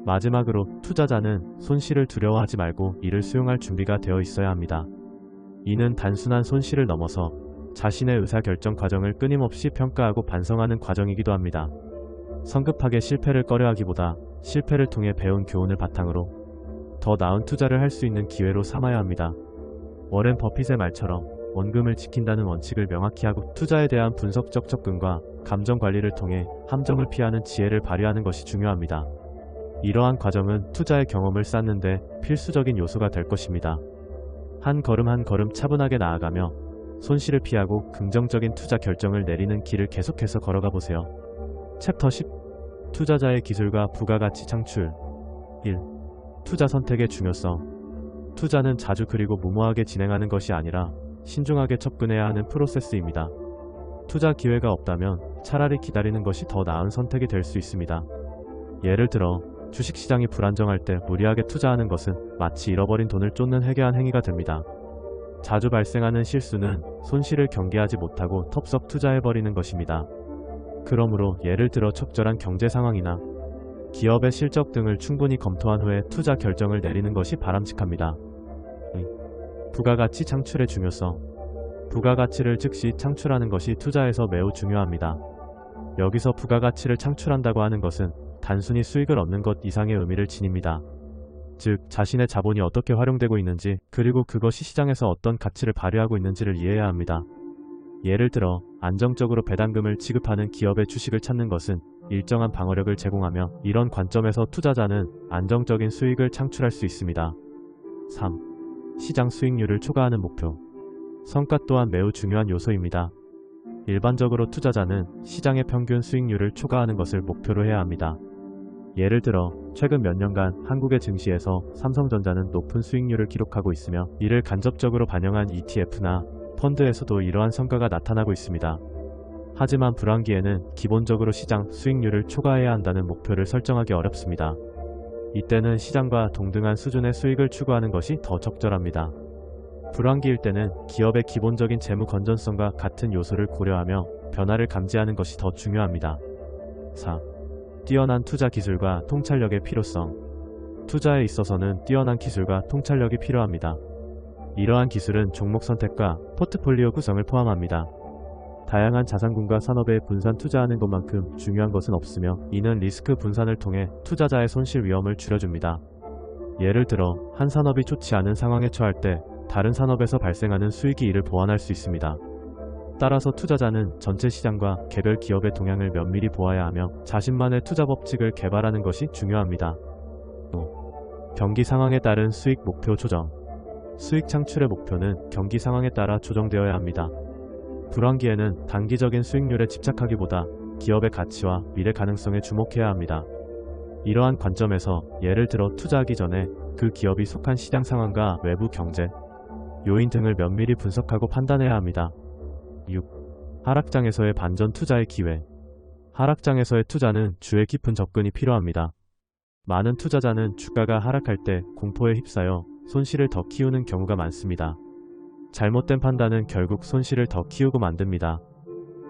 마지막으로 투자자는 손실을 두려워하지 말고 이를 수용할 준비가 되어 있어야 합니다. 이는 단순한 손실을 넘어서 자신의 의사결정 과정을 끊임없이 평가하고 반성하는 과정이기도 합니다. 성급하게 실패를 꺼려하기보다 실패를 통해 배운 교훈을 바탕으로 더 나은 투자를 할 수 있는 기회로 삼아야 합니다. 워렌 버핏의 말처럼 원금을 지킨다는 원칙을 명확히 하고 투자에 대한 분석적 접근과 감정 관리를 통해 함정을 피하는 지혜를 발휘하는 것이 중요합니다. 이러한 과정은 투자의 경험을 쌓는 데 필수적인 요소가 될 것입니다. 한 걸음 한 걸음 차분하게 나아가며 손실을 피하고 긍정적인 투자 결정을 내리는 길을 계속해서 걸어가 보세요. 챕터 10. 투자자의 기술과 부가가치 창출. 1. 투자 선택의 중요성. 투자는 자주 그리고 무모하게 진행하는 것이 아니라 신중하게 접근해야 하는 프로세스입니다. 투자 기회가 없다면 차라리 기다리는 것이 더 나은 선택이 될 수 있습니다. 예를 들어 주식시장이 불안정할 때 무리하게 투자하는 것은 마치 잃어버린 돈을 쫓는 회개한 행위가 됩니다. 자주 발생하는 실수는 손실을 경계하지 못하고 텁썩 투자해버리는 것입니다. 그러므로 예를 들어 적절한 경제 상황이나 기업의 실적 등을 충분히 검토한 후에 투자 결정을 내리는 것이 바람직합니다. 부가가치 창출의 중요성. 부가가치를 즉시 창출하는 것이 투자에서 매우 중요합니다. 여기서 부가가치를 창출한다고 하는 것은 단순히 수익을 얻는 것 이상의 의미를 지닙니다. 즉, 자신의 자본이 어떻게 활용되고 있는지 그리고 그것이 시장에서 어떤 가치를 발휘하고 있는지를 이해해야 합니다. 예를 들어 안정적으로 배당금을 지급하는 기업의 주식을 찾는 것은 일정한 방어력을 제공하며 이런 관점에서 투자자는 안정적인 수익을 창출할 수 있습니다. 3. 시장 수익률을 초과하는 목표. 성과 또한 매우 중요한 요소입니다. 일반적으로 투자자는 시장의 평균 수익률을 초과하는 것을 목표로 해야 합니다. 예를 들어 최근 몇 년간 한국의 증시에서 삼성전자는 높은 수익률을 기록하고 있으며 이를 간접적으로 반영한 ETF나 펀드에서도 이러한 성과가 나타나고 있습니다. 하지만 불황기에는 기본적으로 시장 수익률을 초과해야 한다는 목표를 설정하기 어렵습니다. 이때는 시장과 동등한 수준의 수익을 추구하는 것이 더 적절합니다. 불황기일 때는 기업의 기본적인 재무 건전성과 같은 요소를 고려하며 변화를 감지하는 것이 더 중요합니다. 4. 뛰어난 투자 기술과 통찰력의 필요성. 투자에 있어서는 뛰어난 기술과 통찰력이 필요합니다. 이러한 기술은 종목 선택과 포트폴리오 구성을 포함합니다. 다양한 자산군과 산업에 분산 투자하는 것만큼 중요한 것은 없으며, 이는 리스크 분산을 통해 투자자의 손실 위험을 줄여줍니다. 예를 들어 한 산업이 좋지 않은 상황에 처할 때 다른 산업에서 발생하는 수익이 이를 보완할 수 있습니다. 따라서 투자자는 전체 시장과 개별 기업의 동향을 면밀히 보아야 하며 자신만의 투자 법칙을 개발하는 것이 중요합니다. 또, 경기 상황에 따른 수익 목표 조정. 수익 창출의 목표는 경기 상황에 따라 조정되어야 합니다. 불황기에는 단기적인 수익률에 집착하기보다 기업의 가치와 미래 가능성에 주목해야 합니다. 이러한 관점에서 예를 들어 투자하기 전에 그 기업이 속한 시장 상황과 외부 경제 요인 등을 면밀히 분석하고 판단해야 합니다. 6. 하락장에서의 반전 투자의 기회. 하락장에서의 투자는 주의 깊은 접근이 필요합니다. 많은 투자자는 주가가 하락할 때 공포에 휩싸여 손실을 더 키우는 경우가 많습니다. 잘못된 판단은 결국 손실을 더 키우고 만듭니다.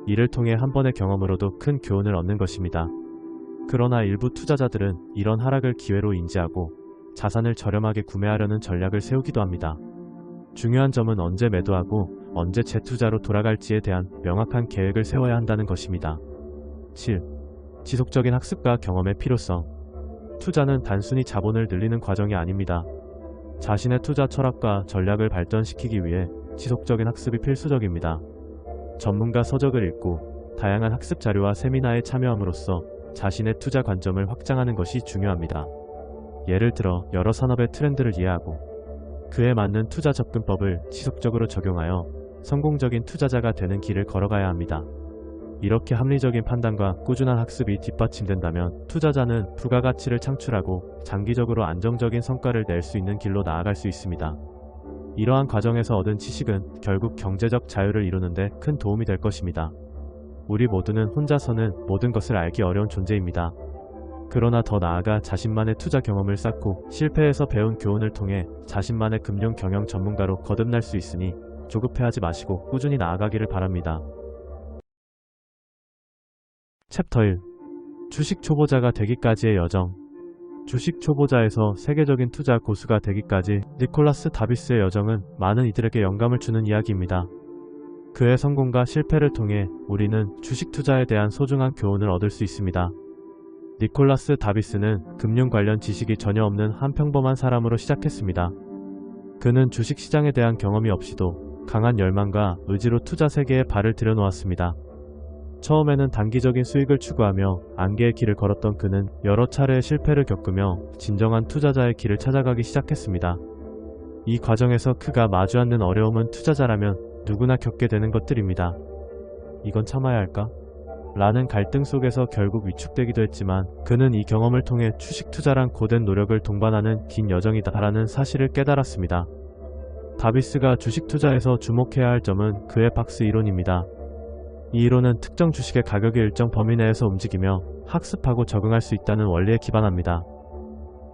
이를 통해 한 번의 경험으로도 큰 교훈을 얻는 것입니다. 그러나 일부 투자자들은 이런 하락을 기회로 인지하고 자산을 저렴하게 구매하려는 전략을 세우기도 합니다. 중요한 점은 언제 매도하고 언제 재투자로 돌아갈지에 대한 명확한 계획을 세워야 한다는 것입니다. 7. 지속적인 학습과 경험의 필요성. 투자는 단순히 자본을 늘리는 과정이 아닙니다. 자신의 투자 철학과 전략을 발전시키기 위해 지속적인 학습이 필수적입니다. 전문가 서적을 읽고 다양한 학습 자료와 세미나에 참여함으로써 자신의 투자 관점을 확장하는 것이 중요합니다. 예를 들어 여러 산업의 트렌드를 이해하고 그에 맞는 투자 접근법을 지속적으로 적용하여 성공적인 투자자가 되는 길을 걸어가야 합니다. 이렇게 합리적인 판단과 꾸준한 학습이 뒷받침된다면 투자자는 부가가치를 창출하고 장기적으로 안정적인 성과를 낼 수 있는 길로 나아갈 수 있습니다. 이러한 과정에서 얻은 지식은 결국 경제적 자유를 이루는 데 큰 도움이 될 것입니다. 우리 모두는 혼자서는 모든 것을 알기 어려운 존재입니다. 그러나 더 나아가 자신만의 투자 경험을 쌓고 실패에서 배운 교훈을 통해 자신만의 금융 경영 전문가로 거듭날 수 있으니 조급해하지 마시고 꾸준히 나아가기를 바랍니다. 챕터 1. 주식 초보자가 되기까지의 여정. 주식 초보자에서 세계적인 투자 고수가 되기까지 니콜라스 다비스의 여정은 많은 이들에게 영감을 주는 이야기입니다. 그의 성공과 실패를 통해 우리는 주식 투자에 대한 소중한 교훈을 얻을 수 있습니다. 니콜라스 다비스는 금융 관련 지식이 전혀 없는 한 평범한 사람으로 시작했습니다. 그는 주식 시장에 대한 경험이 없이도 강한 열망과 의지로 투자 세계에 발을 들여놓았습니다. 처음에는 단기적인 수익을 추구하며 안개의 길을 걸었던 그는 여러 차례의 실패를 겪으며 진정한 투자자의 길을 찾아가기 시작했습니다. 이 과정에서 그가 마주 앉는 어려움은 투자자라면 누구나 겪게 되는 것들입니다. 이건 참아야 할까? 라는 갈등 속에서 결국 위축되기도 했지만 그는 이 경험을 통해 주식 투자란 고된 노력을 동반하는 긴 여정이다 라는 사실을 깨달았습니다. 다비스가 주식 투자에서 주목해야 할 점은 그의 박스 이론입니다. 이 이론은 특정 주식의 가격이 일정 범위 내에서 움직이며 학습하고 적응할 수 있다는 원리에 기반합니다.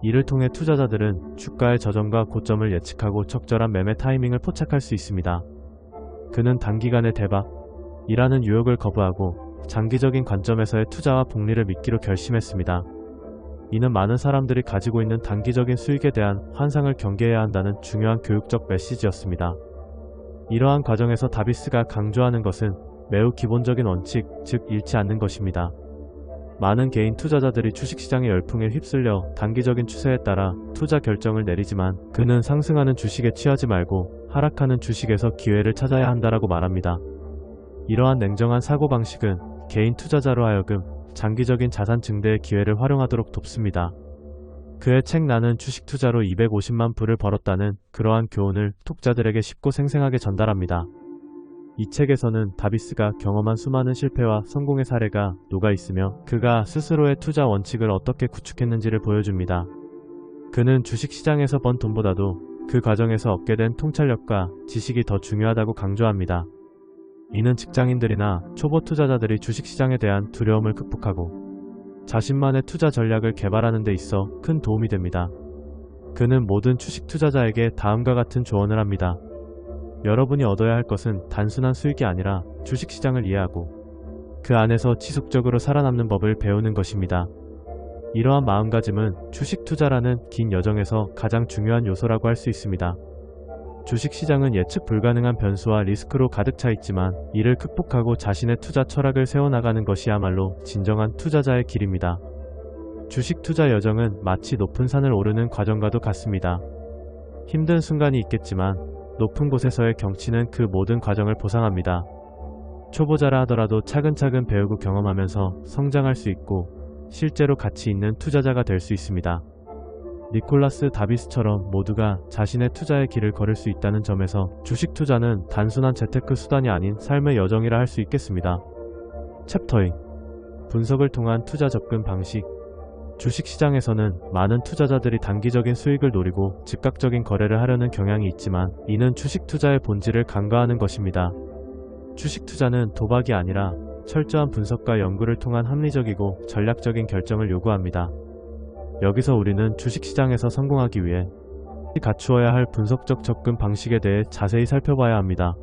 이를 통해 투자자들은 주가의 저점과 고점을 예측하고 적절한 매매 타이밍을 포착할 수 있습니다. 그는 단기간의 대박이라는 유혹을 거부하고 장기적인 관점에서의 투자와 복리를 믿기로 결심했습니다. 이는 많은 사람들이 가지고 있는 단기적인 수익에 대한 환상을 경계해야 한다는 중요한 교육적 메시지였습니다. 이러한 과정에서 다비스가 강조하는 것은 매우 기본적인 원칙, 즉 잃지 않는 것입니다. 많은 개인 투자자들이 주식시장의 열풍에 휩쓸려 단기적인 추세에 따라 투자 결정을 내리지만 그는 상승하는 주식에 취하지 말고 하락하는 주식에서 기회를 찾아야 한다라고 말합니다. 이러한 냉정한 사고방식은 개인 투자자로 하여금 장기적인 자산 증대의 기회를 활용하도록 돕습니다. 그의 책 나는 주식 투자로 250만 불을 벌었다는 그러한 교훈을 독자들에게 쉽고 생생하게 전달합니다. 이 책에서는 다비스가 경험한 수많은 실패와 성공의 사례가 녹아있으며 그가 스스로의 투자 원칙을 어떻게 구축했는지를 보여줍니다. 그는 주식시장에서 번 돈보다도 그 과정에서 얻게 된 통찰력과 지식이 더 중요하다고 강조합니다. 이는 직장인들이나 초보 투자자들이 주식시장에 대한 두려움을 극복하고 자신만의 투자 전략을 개발하는 데 있어 큰 도움이 됩니다. 그는 모든 주식 투자자에게 다음과 같은 조언을 합니다. 여러분이 얻어야 할 것은 단순한 수익이 아니라 주식시장을 이해하고 그 안에서 지속적으로 살아남는 법을 배우는 것입니다. 이러한 마음가짐은 주식 투자라는 긴 여정에서 가장 중요한 요소라고 할 수 있습니다. 주식시장은 예측 불가능한 변수와 리스크로 가득 차 있지만 이를 극복하고 자신의 투자 철학을 세워나가는 것이야말로 진정한 투자자의 길입니다. 주식 투자 여정은 마치 높은 산을 오르는 과정과도 같습니다. 힘든 순간이 있겠지만 높은 곳에서의 경치는 그 모든 과정을 보상합니다. 초보자라 하더라도 차근차근 배우고 경험하면서 성장할 수 있고 실제로 가치 있는 투자자가 될 수 있습니다. 니콜라스 다비스처럼 모두가 자신의 투자의 길을 걸을 수 있다는 점에서 주식 투자는 단순한 재테크 수단이 아닌 삶의 여정이라 할 수 있겠습니다. 챕터 2. 분석을 통한 투자 접근 방식. 주식시장에서는 많은 투자자들이 단기적인 수익을 노리고 즉각적인 거래를 하려는 경향이 있지만 이는 주식 투자의 본질을 간과하는 것입니다. 주식 투자는 도박이 아니라 철저한 분석과 연구를 통한 합리적이고 전략적인 결정을 요구합니다. 여기서 우리는 주식시장에서 성공하기 위해 갖추어야 할 분석적 접근 방식에 대해 자세히 살펴봐야 합니다.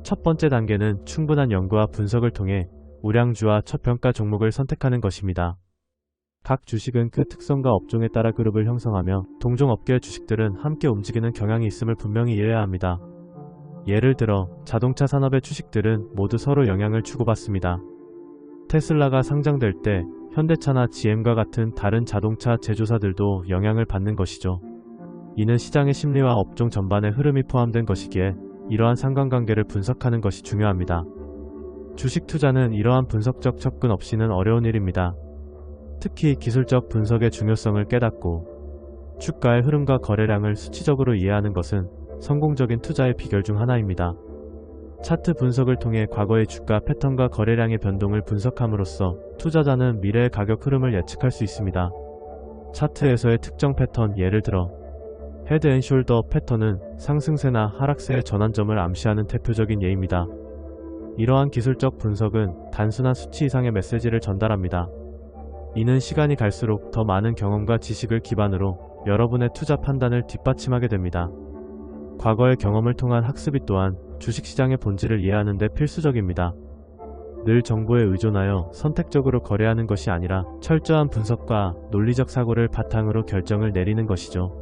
첫 번째 단계는 충분한 연구와 분석을 통해 우량주와 저평가 종목을 선택하는 것입니다. 각 주식은 그 특성과 업종에 따라 그룹을 형성하며 동종 업계의 주식들은 함께 움직이는 경향이 있음을 분명히 이해해야 합니다. 예를 들어 자동차 산업의 주식들은 모두 서로 영향을 주고받습니다. 테슬라가 상장될 때 현대차나 GM과 같은 다른 자동차 제조사들도 영향을 받는 것이죠. 이는 시장의 심리와 업종 전반의 흐름이 포함된 것이기에 이러한 상관관계를 분석하는 것이 중요합니다. 주식 투자는 이러한 분석적 접근 없이는 어려운 일입니다. 특히 기술적 분석의 중요성을 깨닫고 주가의 흐름과 거래량을 수치적으로 이해하는 것은 성공적인 투자의 비결 중 하나입니다. 차트 분석을 통해 과거의 주가 패턴과 거래량의 변동을 분석함으로써 투자자는 미래의 가격 흐름을 예측할 수 있습니다. 차트에서의 특정 패턴, 예를 들어 헤드 앤 숄더 패턴은 상승세나 하락세의 전환점을 암시하는 대표적인 예입니다. 이러한 기술적 분석은 단순한 수치 이상의 메시지를 전달합니다. 이는 시간이 갈수록 더 많은 경험과 지식을 기반으로 여러분의 투자 판단을 뒷받침하게 됩니다. 과거의 경험을 통한 학습이 또한 주식시장의 본질을 이해하는 데 필수적입니다. 늘 정보에 의존하여 선택적으로 거래하는 것이 아니라 철저한 분석과 논리적 사고를 바탕으로 결정을 내리는 것이죠.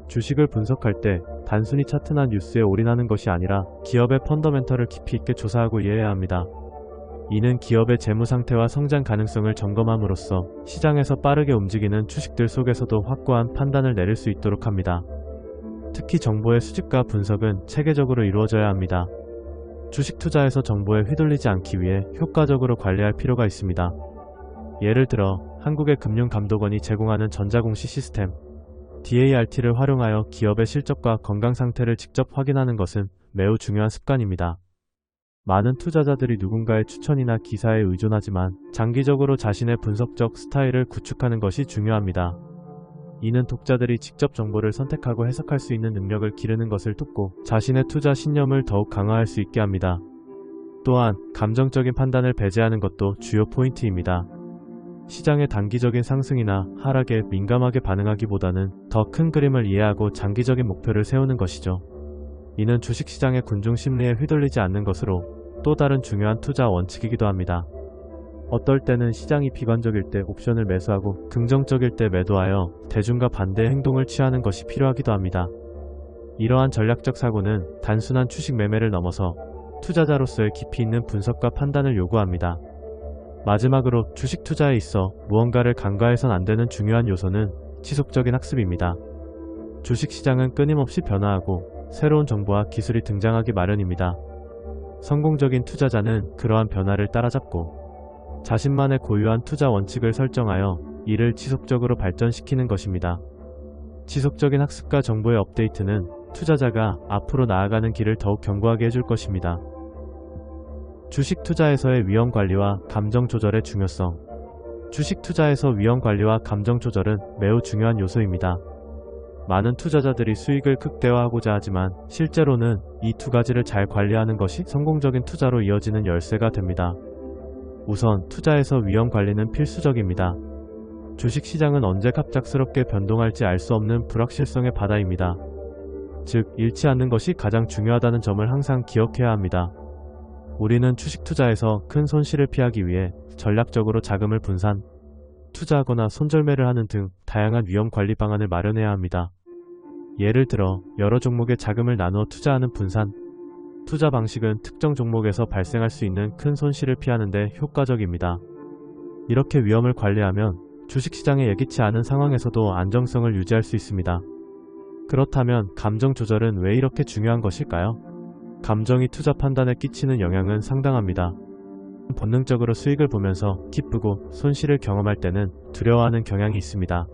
주식을 분석할 때 단순히 차트나 뉴스에 올인하는 것이 아니라 기업의 펀더멘털을 깊이 있게 조사하고 이해해야 합니다. 이는 기업의 재무 상태와 성장 가능성을 점검함으로써 시장에서 빠르게 움직이는 주식들 속에서도 확고한 판단을 내릴 수 있도록 합니다. 특히 정보의 수집과 분석은 체계적으로 이루어져야 합니다. 주식 투자에서 정보에 휘둘리지 않기 위해 효과적으로 관리할 필요가 있습니다. 예를 들어 한국의 금융감독원이 제공하는 전자공시 시스템 DART를 활용하여 기업의 실적과 건강 상태를 직접 확인하는 것은 매우 중요한 습관입니다. 많은 투자자들이 누군가의 추천이나 기사에 의존하지만 장기적으로 자신의 분석적 스타일을 구축하는 것이 중요합니다. 이는 독자들이 직접 정보를 선택하고 해석할 수 있는 능력을 기르는 것을 돕고 자신의 투자 신념을 더욱 강화할 수 있게 합니다. 또한 감정적인 판단을 배제하는 것도 주요 포인트입니다. 시장의 단기적인 상승이나 하락에 민감하게 반응하기보다는 더 큰 그림을 이해하고 장기적인 목표를 세우는 것이죠. 이는 주식시장의 군중 심리에 휘둘리지 않는 것으로 또 다른 중요한 투자 원칙이기도 합니다. 어떨 때는 시장이 비관적일 때 옵션을 매수하고 긍정적일 때 매도하여 대중과 반대의 행동을 취하는 것이 필요하기도 합니다. 이러한 전략적 사고는 단순한 주식 매매를 넘어서 투자자로서의 깊이 있는 분석과 판단을 요구합니다. 마지막으로 주식 투자에 있어 무언가를 간과해선 안 되는 중요한 요소는 지속적인 학습입니다. 주식시장은 끊임없이 변화하고 새로운 정보와 기술이 등장하기 마련입니다. 성공적인 투자자는 그러한 변화를 따라잡고 자신만의 고유한 투자 원칙을 설정하여 이를 지속적으로 발전시키는 것입니다. 지속적인 학습과 정보의 업데이트는 투자자가 앞으로 나아가는 길을 더욱 견고하게 해줄 것입니다. 주식 투자에서의 위험 관리와 감정 조절의 중요성. 주식 투자에서 위험 관리와 감정 조절은 매우 중요한 요소입니다. 많은 투자자들이 수익을 극대화하고자 하지만 실제로는 이 두 가지를 잘 관리하는 것이 성공적인 투자로 이어지는 열쇠가 됩니다. 우선 투자에서 위험 관리는 필수적입니다. 주식시장은 언제 갑작스럽게 변동할지 알 수 없는 불확실성의 바다입니다. 즉 잃지 않는 것이 가장 중요하다는 점을 항상 기억해야 합니다. 우리는 주식 투자에서 큰 손실을 피하기 위해 전략적으로 자금을 분산, 투자하거나 손절매를 하는 등 다양한 위험 관리 방안을 마련해야 합니다. 예를 들어 여러 종목에 자금을 나누어 투자하는 분산, 투자 방식은 특정 종목에서 발생할 수 있는 큰 손실을 피하는 데 효과적입니다. 이렇게 위험을 관리하면 주식시장의 예기치 않은 상황에서도 안정성을 유지할 수 있습니다. 그렇다면 감정 조절은 왜 이렇게 중요한 것일까요? 감정이 투자 판단에 끼치는 영향은 상당합니다. 본능적으로 수익을 보면서 기쁘고 손실을 경험할 때는 두려워하는 경향이 있습니다.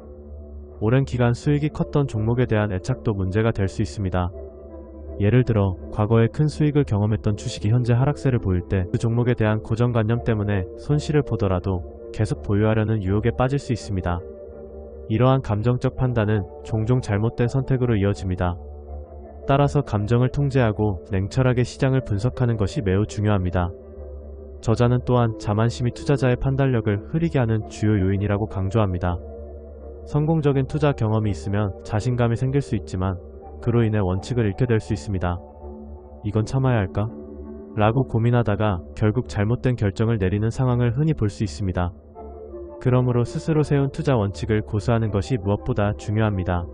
오랜 기간 수익이 컸던 종목에 대한 애착도 문제가 될 수 있습니다. 예를 들어 과거에 큰 수익을 경험했던 주식이 현재 하락세를 보일 때 그 종목에 대한 고정관념 때문에 손실을 보더라도 계속 보유하려는 유혹에 빠질 수 있습니다. 이러한 감정적 판단은 종종 잘못된 선택으로 이어집니다. 따라서 감정을 통제하고 냉철하게 시장을 분석하는 것이 매우 중요합니다. 저자는 또한 자만심이 투자자의 판단력을 흐리게 하는 주요 요인이라고 강조합니다. 성공적인 투자 경험이 있으면 자신감이 생길 수 있지만 그로 인해 원칙을 잃게 될 수 있습니다. 이건 참아야 할까? 라고 고민하다가 결국 잘못된 결정을 내리는 상황을 흔히 볼 수 있습니다. 그러므로 스스로 세운 투자 원칙을 고수하는 것이 무엇보다 중요합니다.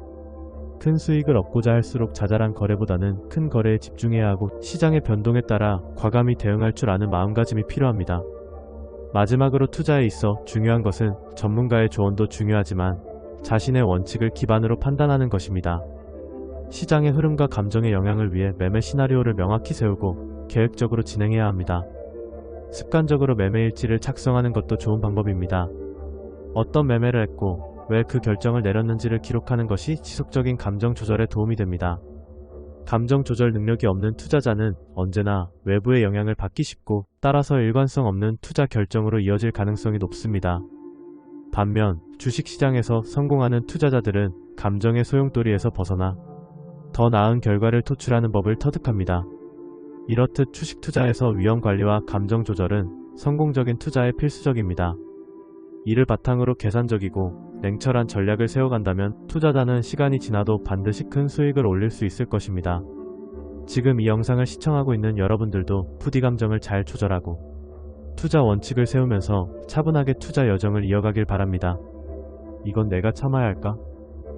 큰 수익을 얻고자 할수록 자잘한 거래보다는 큰 거래에 집중해야 하고 시장의 변동에 따라 과감히 대응할 줄 아는 마음가짐이 필요합니다. 마지막으로 투자에 있어 중요한 것은 전문가의 조언도 중요하지만 자신의 원칙을 기반으로 판단하는 것입니다. 시장의 흐름과 감정의 영향을 위해 매매 시나리오를 명확히 세우고 계획적으로 진행해야 합니다. 습관적으로 매매 일지를 작성하는 것도 좋은 방법입니다. 어떤 매매를 했고 왜 그 결정을 내렸는지를 기록하는 것이 지속적인 감정 조절에 도움이 됩니다. 감정 조절 능력이 없는 투자자는 언제나 외부의 영향을 받기 쉽고 따라서 일관성 없는 투자 결정으로 이어질 가능성이 높습니다. 반면 주식시장에서 성공하는 투자자들은 감정의 소용돌이에서 벗어나 더 나은 결과를 도출하는 법을 터득합니다. 이렇듯 주식 투자에서 위험 관리와 감정 조절은 성공적인 투자에 필수적입니다. 이를 바탕으로 계산적이고 냉철한 전략을 세워간다면 투자자는 시간이 지나도 반드시 큰 수익을 올릴 수 있을 것입니다. 지금 이 영상을 시청하고 있는 여러분들도 푸디 감정을 잘 조절하고 투자 원칙을 세우면서 차분하게 투자 여정을 이어가길 바랍니다. 이건 내가 참아야 할까?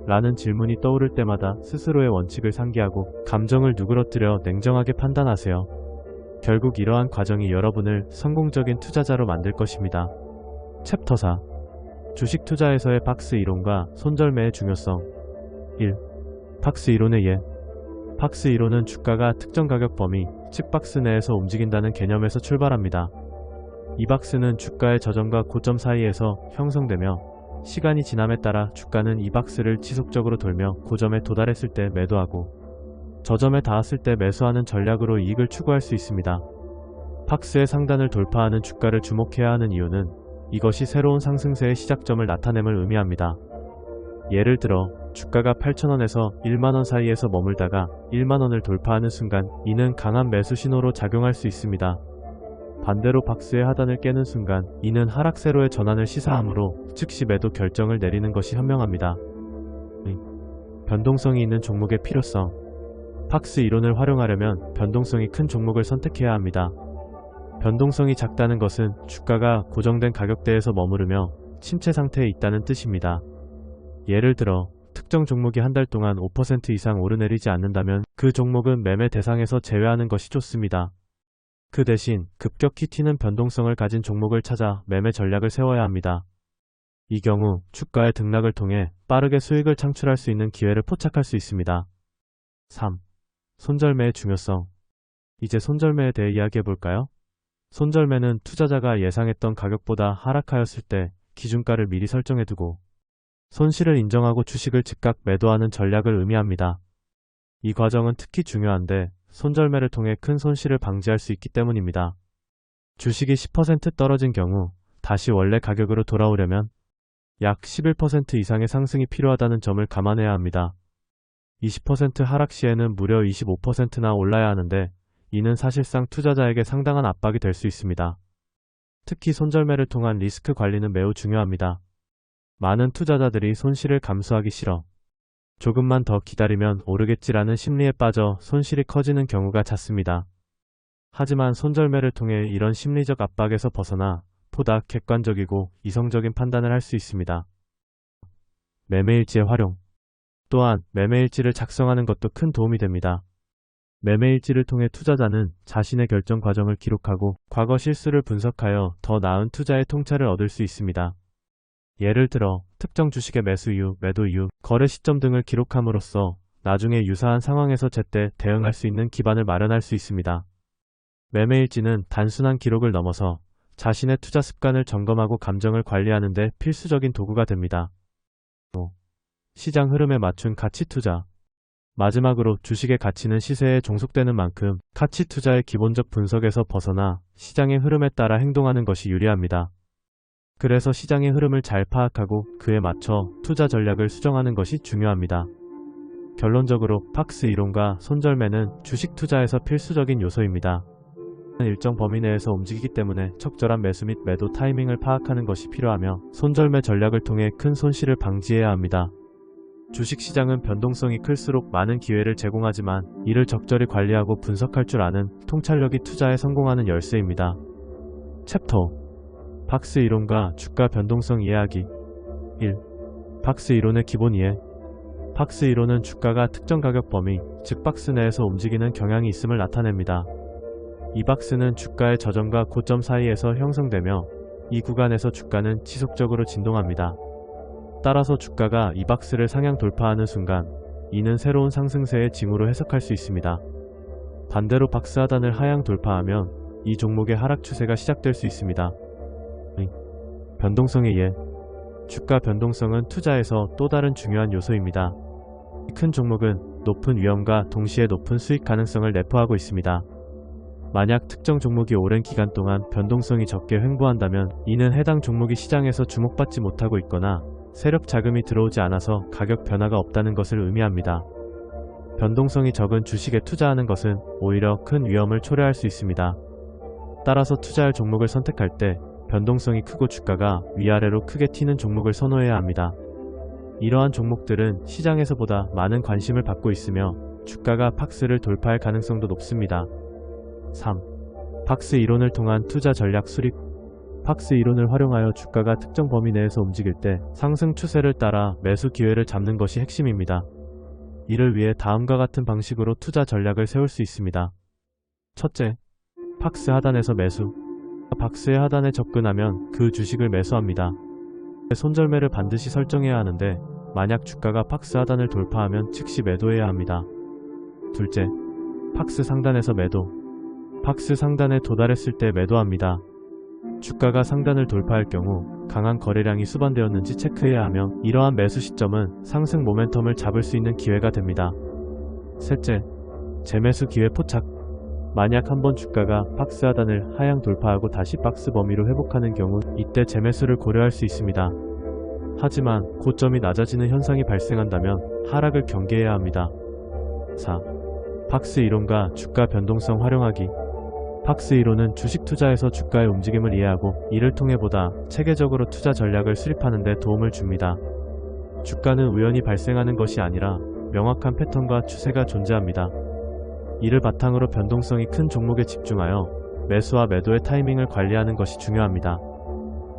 라는 질문이 떠오를 때마다 스스로의 원칙을 상기하고 감정을 누그러뜨려 냉정하게 판단하세요. 결국 이러한 과정이 여러분을 성공적인 투자자로 만들 것입니다. 챕터 4. 주식 투자에서의 박스 이론과 손절매의 중요성. 1. 박스 이론의 예. 박스 이론은 주가가 특정 가격 범위, 즉 박스 내에서 움직인다는 개념에서 출발합니다. 이 박스는 주가의 저점과 고점 사이에서 형성되며 시간이 지남에 따라 주가는 이 박스를 지속적으로 돌며 고점에 도달했을 때 매도하고 저점에 닿았을 때 매수하는 전략으로 이익을 추구할 수 있습니다. 박스의 상단을 돌파하는 주가를 주목해야 하는 이유는 이것이 새로운 상승세의 시작점을 나타냄을 의미합니다. 예를 들어 주가가 8,000원에서 1만원 사이에서 머물다가 1만원을 돌파하는 순간 이는 강한 매수 신호로 작용할 수 있습니다. 반대로 박스의 하단을 깨는 순간 이는 하락세로의 전환을 시사하므로 즉시 매도 결정을 내리는 것이 현명합니다. 변동성이 있는 종목의 필요성. 박스 이론을 활용하려면 변동성이 큰 종목을 선택해야 합니다. 변동성이 작다는 것은 주가가 고정된 가격대에서 머무르며 침체 상태에 있다는 뜻입니다. 예를 들어 특정 종목이 한 달 동안 5% 이상 오르내리지 않는다면 그 종목은 매매 대상에서 제외하는 것이 좋습니다. 그 대신 급격히 튀는 변동성을 가진 종목을 찾아 매매 전략을 세워야 합니다. 이 경우 주가의 등락을 통해 빠르게 수익을 창출할 수 있는 기회를 포착할 수 있습니다. 3. 손절매의 중요성. 이제 손절매에 대해 이야기해볼까요? 손절매는 투자자가 예상했던 가격보다 하락하였을 때 기준가를 미리 설정해두고 손실을 인정하고 주식을 즉각 매도하는 전략을 의미합니다. 이 과정은 특히 중요한데 손절매를 통해 큰 손실을 방지할 수 있기 때문입니다. 주식이 10% 떨어진 경우 다시 원래 가격으로 돌아오려면 약 11% 이상의 상승이 필요하다는 점을 감안해야 합니다. 20% 하락 시에는 무려 25%나 올라야 하는데 이는 사실상 투자자에게 상당한 압박이 될 수 있습니다. 특히 손절매를 통한 리스크 관리는 매우 중요합니다. 많은 투자자들이 손실을 감수하기 싫어 조금만 더 기다리면 오르겠지라는 심리에 빠져 손실이 커지는 경우가 잦습니다. 하지만 손절매를 통해 이런 심리적 압박에서 벗어나 보다 객관적이고 이성적인 판단을 할 수 있습니다. 매매일지의 활용. 또한 매매일지를 작성하는 것도 큰 도움이 됩니다. 매매일지를 통해 투자자는 자신의 결정 과정을 기록하고 과거 실수를 분석하여 더 나은 투자의 통찰을 얻을 수 있습니다. 예를 들어 특정 주식의 매수 이유, 매도 이유, 거래 시점 등을 기록함으로써 나중에 유사한 상황에서 제때 대응할 수 있는 기반을 마련할 수 있습니다. 매매일지는 단순한 기록을 넘어서 자신의 투자 습관을 점검하고 감정을 관리하는 데 필수적인 도구가 됩니다. 시장 흐름에 맞춘 가치 투자. 마지막으로 주식의 가치는 시세에 종속되는 만큼 가치 투자의 기본적 분석에서 벗어나 시장의 흐름에 따라 행동하는 것이 유리합니다. 그래서 시장의 흐름을 잘 파악하고 그에 맞춰 투자 전략을 수정하는 것이 중요합니다. 결론적으로 박스 이론과 손절매는 주식 투자에서 필수적인 요소입니다. 일정 범위 내에서 움직이기 때문에 적절한 매수 및 매도 타이밍을 파악하는 것이 필요하며 손절매 전략을 통해 큰 손실을 방지해야 합니다. 주식시장은 변동성이 클수록 많은 기회를 제공하지만 이를 적절히 관리하고 분석할 줄 아는 통찰력이 투자에 성공하는 열쇠입니다. 챕터 박스 이론과 주가 변동성 이해하기. 1. 박스 이론의 기본 이해. 박스 이론은 주가가 특정 가격 범위, 즉 박스 내에서 움직이는 경향이 있음을 나타냅니다. 이 박스는 주가의 저점과 고점 사이에서 형성되며 이 구간에서 주가는 지속적으로 진동합니다. 따라서 주가가 이 박스를 상향 돌파하는 순간 이는 새로운 상승세의 징후로 해석할 수 있습니다. 반대로 박스 하단을 하향 돌파하면 이 종목의 하락 추세가 시작될 수 있습니다. 변동성의 이해. 주가 변동성은 투자에서 또 다른 중요한 요소입니다. 큰 종목은 높은 위험과 동시에 높은 수익 가능성을 내포하고 있습니다. 만약 특정 종목이 오랜 기간 동안 변동성이 적게 횡보한다면 이는 해당 종목이 시장에서 주목받지 못하고 있거나 세력 자금이 들어오지 않아서 가격 변화가 없다는 것을 의미합니다. 변동성이 적은 주식에 투자하는 것은 오히려 큰 위험을 초래할 수 있습니다. 따라서 투자할 종목을 선택할 때 변동성이 크고 주가가 위아래로 크게 튀는 종목을 선호해야 합니다. 이러한 종목들은 시장에서보다 많은 관심을 받고 있으며 주가가 박스를 돌파할 가능성도 높습니다. 3. 박스 이론을 통한 투자 전략 수립. 박스 이론을 활용하여 주가가 특정 범위 내에서 움직일 때 상승 추세를 따라 매수 기회를 잡는 것이 핵심입니다. 이를 위해 다음과 같은 방식으로 투자 전략을 세울 수 있습니다. 첫째, 박스 하단에서 매수. 박스의 하단에 접근하면 그 주식을 매수합니다. 손절매를 반드시 설정해야 하는데 만약 주가가 박스 하단을 돌파하면 즉시 매도해야 합니다. 둘째, 박스 상단에서 매도. 박스 상단에 도달했을 때 매도합니다. 주가가 상단을 돌파할 경우 강한 거래량이 수반되었는지 체크해야 하며 이러한 매수 시점은 상승 모멘텀을 잡을 수 있는 기회가 됩니다. 셋째, 재매수 기회 포착. 만약 한번 주가가 박스 하단을 하향 돌파하고 다시 박스 범위로 회복하는 경우 이때 재매수를 고려할 수 있습니다. 하지만 고점이 낮아지는 현상이 발생한다면 하락을 경계해야 합니다. 4. 박스 이론과 주가 변동성 활용하기. 박스 이론은 주식 투자에서 주가의 움직임을 이해하고 이를 통해 보다 체계적으로 투자 전략을 수립하는 데 도움을 줍니다. 주가는 우연히 발생하는 것이 아니라 명확한 패턴과 추세가 존재합니다. 이를 바탕으로 변동성이 큰 종목에 집중하여 매수와 매도의 타이밍을 관리하는 것이 중요합니다.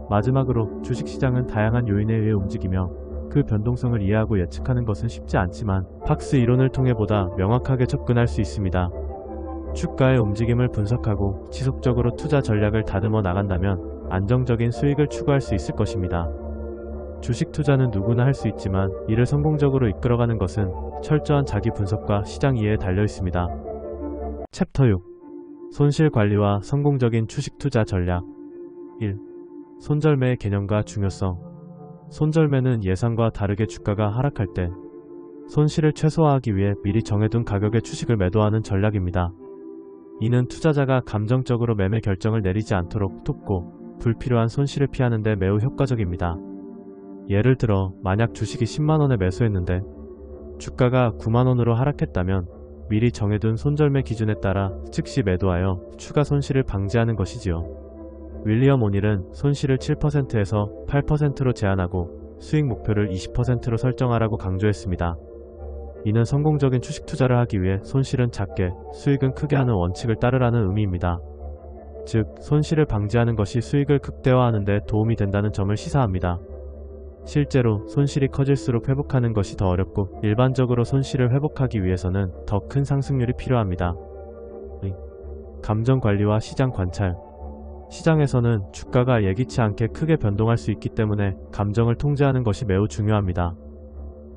마지막으로 주식시장은 다양한 요인에 의해 움직이며 그 변동성을 이해하고 예측하는 것은 쉽지 않지만 박스 이론을 통해 보다 명확하게 접근할 수 있습니다. 주가의 움직임을 분석하고 지속적으로 투자 전략을 다듬어 나간다면 안정적인 수익을 추구할 수 있을 것입니다. 주식 투자는 누구나 할 수 있지만 이를 성공적으로 이끌어가는 것은 철저한 자기 분석과 시장 이해에 달려 있습니다. 챕터 6. 손실 관리와 성공적인 주식 투자 전략. 1. 손절매의 개념과 중요성. 손절매는 예상과 다르게 주가가 하락할 때 손실을 최소화하기 위해 미리 정해둔 가격의 주식을 매도하는 전략입니다. 이는 투자자가 감정적으로 매매 결정을 내리지 않도록 돕고 불필요한 손실을 피하는 데 매우 효과적입니다. 예를 들어 만약 주식이 10만원에 매수했는데 주가가 9만원으로 하락했다면 미리 정해둔 손절매 기준에 따라 즉시 매도하여 추가 손실을 방지하는 것이지요. 윌리엄 오닐은 손실을 7%에서 8%로 제한하고 수익 목표를 20%로 설정하라고 강조했습니다. 이는 성공적인 주식 투자를 하기 위해 손실은 작게, 수익은 크게 하는 원칙을 따르라는 의미입니다. 즉, 손실을 방지하는 것이 수익을 극대화하는 데 도움이 된다는 점을 시사합니다. 실제로 손실이 커질수록 회복하는 것이 더 어렵고 일반적으로 손실을 회복하기 위해서는 더 큰 상승률이 필요합니다. 감정 관리와 시장 관찰. 시장에서는 주가가 예기치 않게 크게 변동할 수 있기 때문에 감정을 통제하는 것이 매우 중요합니다.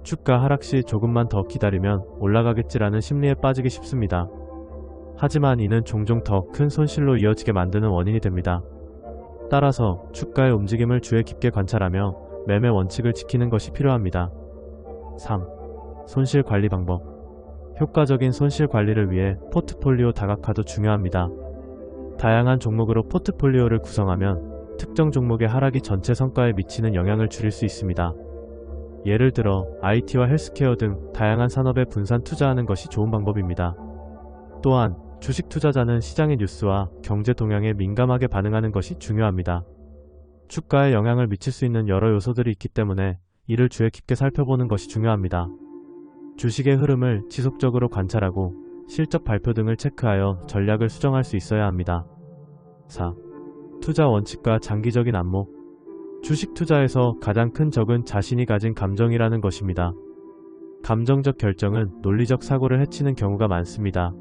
주가 하락 시 조금만 더 기다리면 올라가겠지라는 심리에 빠지기 쉽습니다. 하지만 이는 종종 더 큰 손실로 이어지게 만드는 원인이 됩니다. 따라서 주가의 움직임을 주의 깊게 관찰하며 매매 원칙을 지키는 것이 필요합니다. 3. 손실 관리 방법. 효과적인 손실 관리를 위해 포트폴리오 다각화도 중요합니다. 다양한 종목으로 포트폴리오를 구성하면 특정 종목의 하락이 전체 성과에 미치는 영향을 줄일 수 있습니다. 예를 들어 IT와 헬스케어 등 다양한 산업에 분산 투자하는 것이 좋은 방법입니다. 또한 주식 투자자는 시장의 뉴스와 경제 동향에 민감하게 반응하는 것이 중요합니다. 주가에 영향을 미칠 수 있는 여러 요소들이 있기 때문에 이를 주의 깊게 살펴보는 것이 중요합니다. 주식의 흐름을 지속적으로 관찰하고 실적 발표 등을 체크하여 전략을 수정할 수 있어야 합니다. 4. 투자 원칙과 장기적인 안목. 주식 투자에서 가장 큰 적은 자신이 가진 감정이라는 것입니다. 감정적 결정은 논리적 사고를 해치는 경우가 많습니다.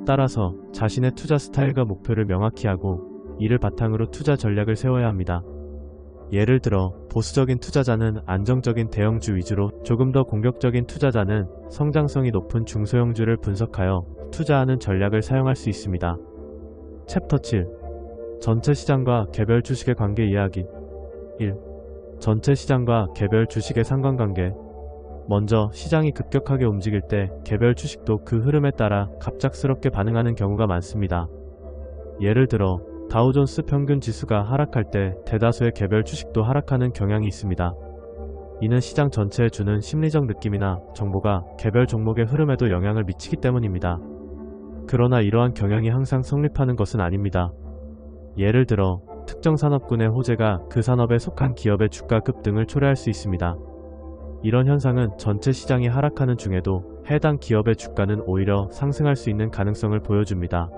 따라서 자신의 투자 스타일과 목표를 명확히 하고 이를 바탕으로 투자 전략을 세워야 합니다. 예를 들어 보수적인 투자자는 안정적인 대형주 위주로, 조금 더 공격적인 투자자는 성장성이 높은 중소형주를 분석하여 투자하는 전략을 사용할 수 있습니다. 챕터 7. 전체 시장과 개별 주식의 관계 이야기. 1. 전체 시장과 개별 주식의 상관관계. 먼저 시장이 급격하게 움직일 때 개별 주식도 그 흐름에 따라 갑작스럽게 반응하는 경우가 많습니다. 예를 들어 다우존스 평균 지수가 하락할 때 대다수의 개별 주식도 하락하는 경향이 있습니다. 이는 시장 전체에 주는 심리적 느낌이나 정보가 개별 종목의 흐름에도 영향을 미치기 때문입니다. 그러나 이러한 경향이 항상 성립하는 것은 아닙니다. 예를 들어 특정 산업군의 호재가 그 산업에 속한 기업의 주가 급등을 초래할 수 있습니다. 이런 현상은 전체 시장이 하락하는 중에도 해당 기업의 주가는 오히려 상승할 수 있는 가능성을 보여줍니다.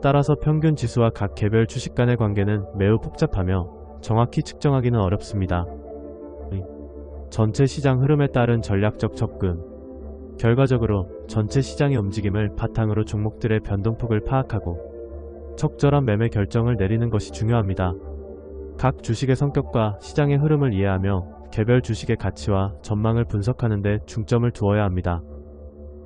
따라서 평균 지수와 각 개별 주식 간의 관계는 매우 복잡하며 정확히 측정하기는 어렵습니다. 전체 시장 흐름에 따른 전략적 접근. 결과적으로 전체 시장의 움직임을 바탕으로 종목들의 변동폭을 파악하고 적절한 매매 결정을 내리는 것이 중요합니다. 각 주식의 성격과 시장의 흐름을 이해하며 개별 주식의 가치와 전망을 분석하는 데 중점을 두어야 합니다.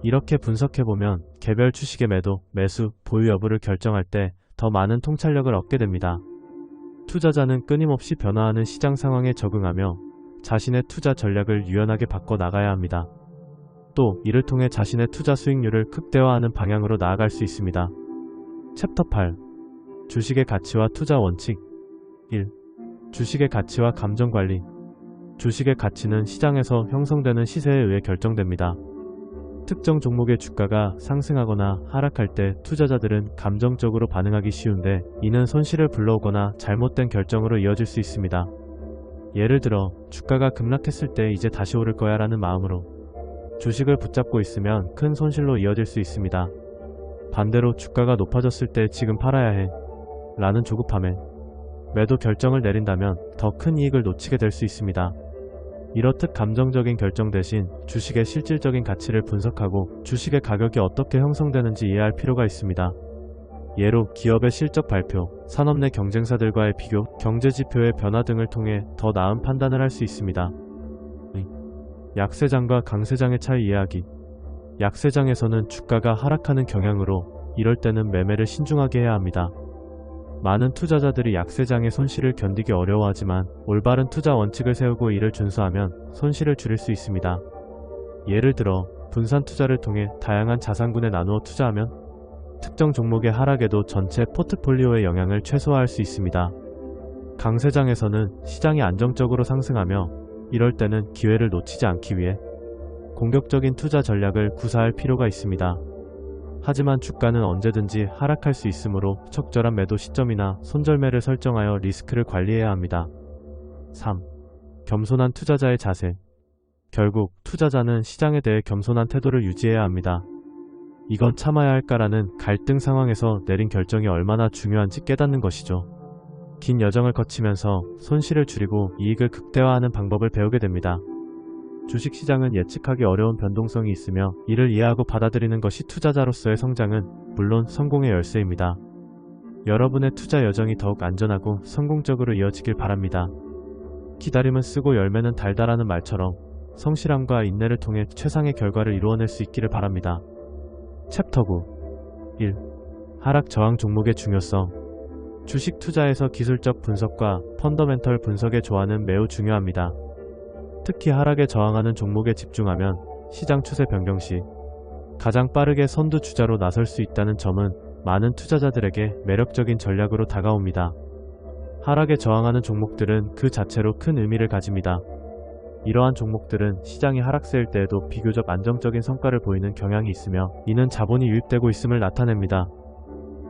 이렇게 분석해보면 개별 주식의 매도, 매수, 보유 여부를 결정할 때 더 많은 통찰력을 얻게 됩니다. 투자자는 끊임없이 변화하는 시장 상황에 적응하며 자신의 투자 전략을 유연하게 바꿔 나가야 합니다. 또 이를 통해 자신의 투자 수익률을 극대화하는 방향으로 나아갈 수 있습니다. 챕터 8. 주식의 가치와 투자 원칙. 1. 주식의 가치와 감정 관리. 주식의 가치는 시장에서 형성되는 시세에 의해 결정됩니다. 특정 종목의 주가가 상승하거나 하락할 때 투자자들은 감정적으로 반응하기 쉬운데, 이는 손실을 불러오거나 잘못된 결정으로 이어질 수 있습니다. 예를 들어 주가가 급락했을 때 이제 다시 오를 거야 라는 마음으로 주식을 붙잡고 있으면 큰 손실로 이어질 수 있습니다. 반대로 주가가 높아졌을 때 지금 팔아야 해 라는 조급함에 매도 결정을 내린다면 더 큰 이익을 놓치게 될 수 있습니다. 이렇듯 감정적인 결정 대신 주식의 실질적인 가치를 분석하고 주식의 가격이 어떻게 형성되는지 이해할 필요가 있습니다. 예로 기업의 실적 발표, 산업 내 경쟁사들과의 비교, 경제지표의 변화 등을 통해 더 나은 판단을 할 수 있습니다. 약세장과 강세장의 차이 이야기. 약세장에서는 주가가 하락하는 경향으로 이럴 때는 매매를 신중하게 해야 합니다. 많은 투자자들이 약세장의 손실을 견디기 어려워하지만 올바른 투자 원칙을 세우고 이를 준수하면 손실을 줄일 수 있습니다. 예를 들어 분산 투자를 통해 다양한 자산군에 나누어 투자하면 특정 종목의 하락에도 전체 포트폴리오의 영향을 최소화할 수 있습니다. 강세장에서는 시장이 안정적으로 상승하며 이럴 때는 기회를 놓치지 않기 위해 공격적인 투자 전략을 구사할 필요가 있습니다. 하지만 주가는 언제든지 하락할 수 있으므로 적절한 매도 시점이나 손절매를 설정하여 리스크를 관리해야 합니다. 3. 겸손한 투자자의 자세. 결국 투자자는 시장에 대해 겸손한 태도를 유지해야 합니다. 이건 참아야 할까라는 갈등 상황에서 내린 결정이 얼마나 중요한지 깨닫는 것이죠. 긴 여정을 거치면서 손실을 줄이고 이익을 극대화하는 방법을 배우게 됩니다. 주식시장은 예측하기 어려운 변동성이 있으며 이를 이해하고 받아들이는 것이 투자자로서의 성장은 물론 성공의 열쇠입니다. 여러분의 투자 여정이 더욱 안전하고 성공적으로 이어지길 바랍니다. 기다림은 쓰고 열매는 달다라는 말처럼 성실함과 인내를 통해 최상의 결과를 이루어낼 수 있기를 바랍니다. 챕터 9 1. 하락 저항 종목의 중요성. 주식 투자에서 기술적 분석과 펀더멘털 분석의 조화는 매우 중요합니다. 특히 하락에 저항하는 종목에 집중하면 시장 추세 변경 시 가장 빠르게 선두 주자로 나설 수 있다는 점은 많은 투자자들에게 매력적인 전략으로 다가옵니다. 하락에 저항하는 종목들은 그 자체로 큰 의미를 가집니다. 이러한 종목들은 시장이 하락세일 때에도 비교적 안정적인 성과를 보이는 경향이 있으며 이는 자본이 유입되고 있음을 나타냅니다.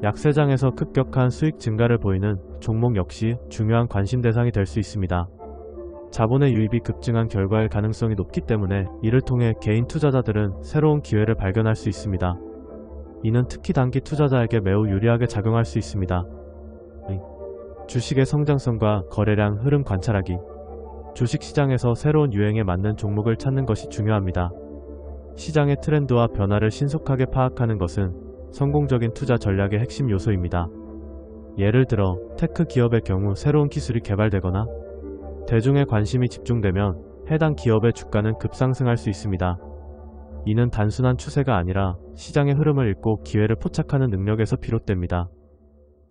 약세장에서 급격한 수익 증가를 보이는 종목 역시 중요한 관심 대상이 될 수 있습니다. 자본의 유입이 급증한 결과일 가능성이 높기 때문에 이를 통해 개인 투자자들은 새로운 기회를 발견할 수 있습니다. 이는 특히 단기 투자자에게 매우 유리하게 작용할 수 있습니다. 주식의 성장성과 거래량 흐름 관찰하기. 주식시장에서 새로운 유행에 맞는 종목을 찾는 것이 중요합니다. 시장의 트렌드와 변화를 신속하게 파악하는 것은 성공적인 투자 전략의 핵심 요소입니다. 예를 들어 테크 기업의 경우 새로운 기술이 개발되거나 대중의 관심이 집중되면 해당 기업의 주가는 급상승할 수 있습니다. 이는 단순한 추세가 아니라 시장의 흐름을 읽고 기회를 포착하는 능력에서 비롯됩니다.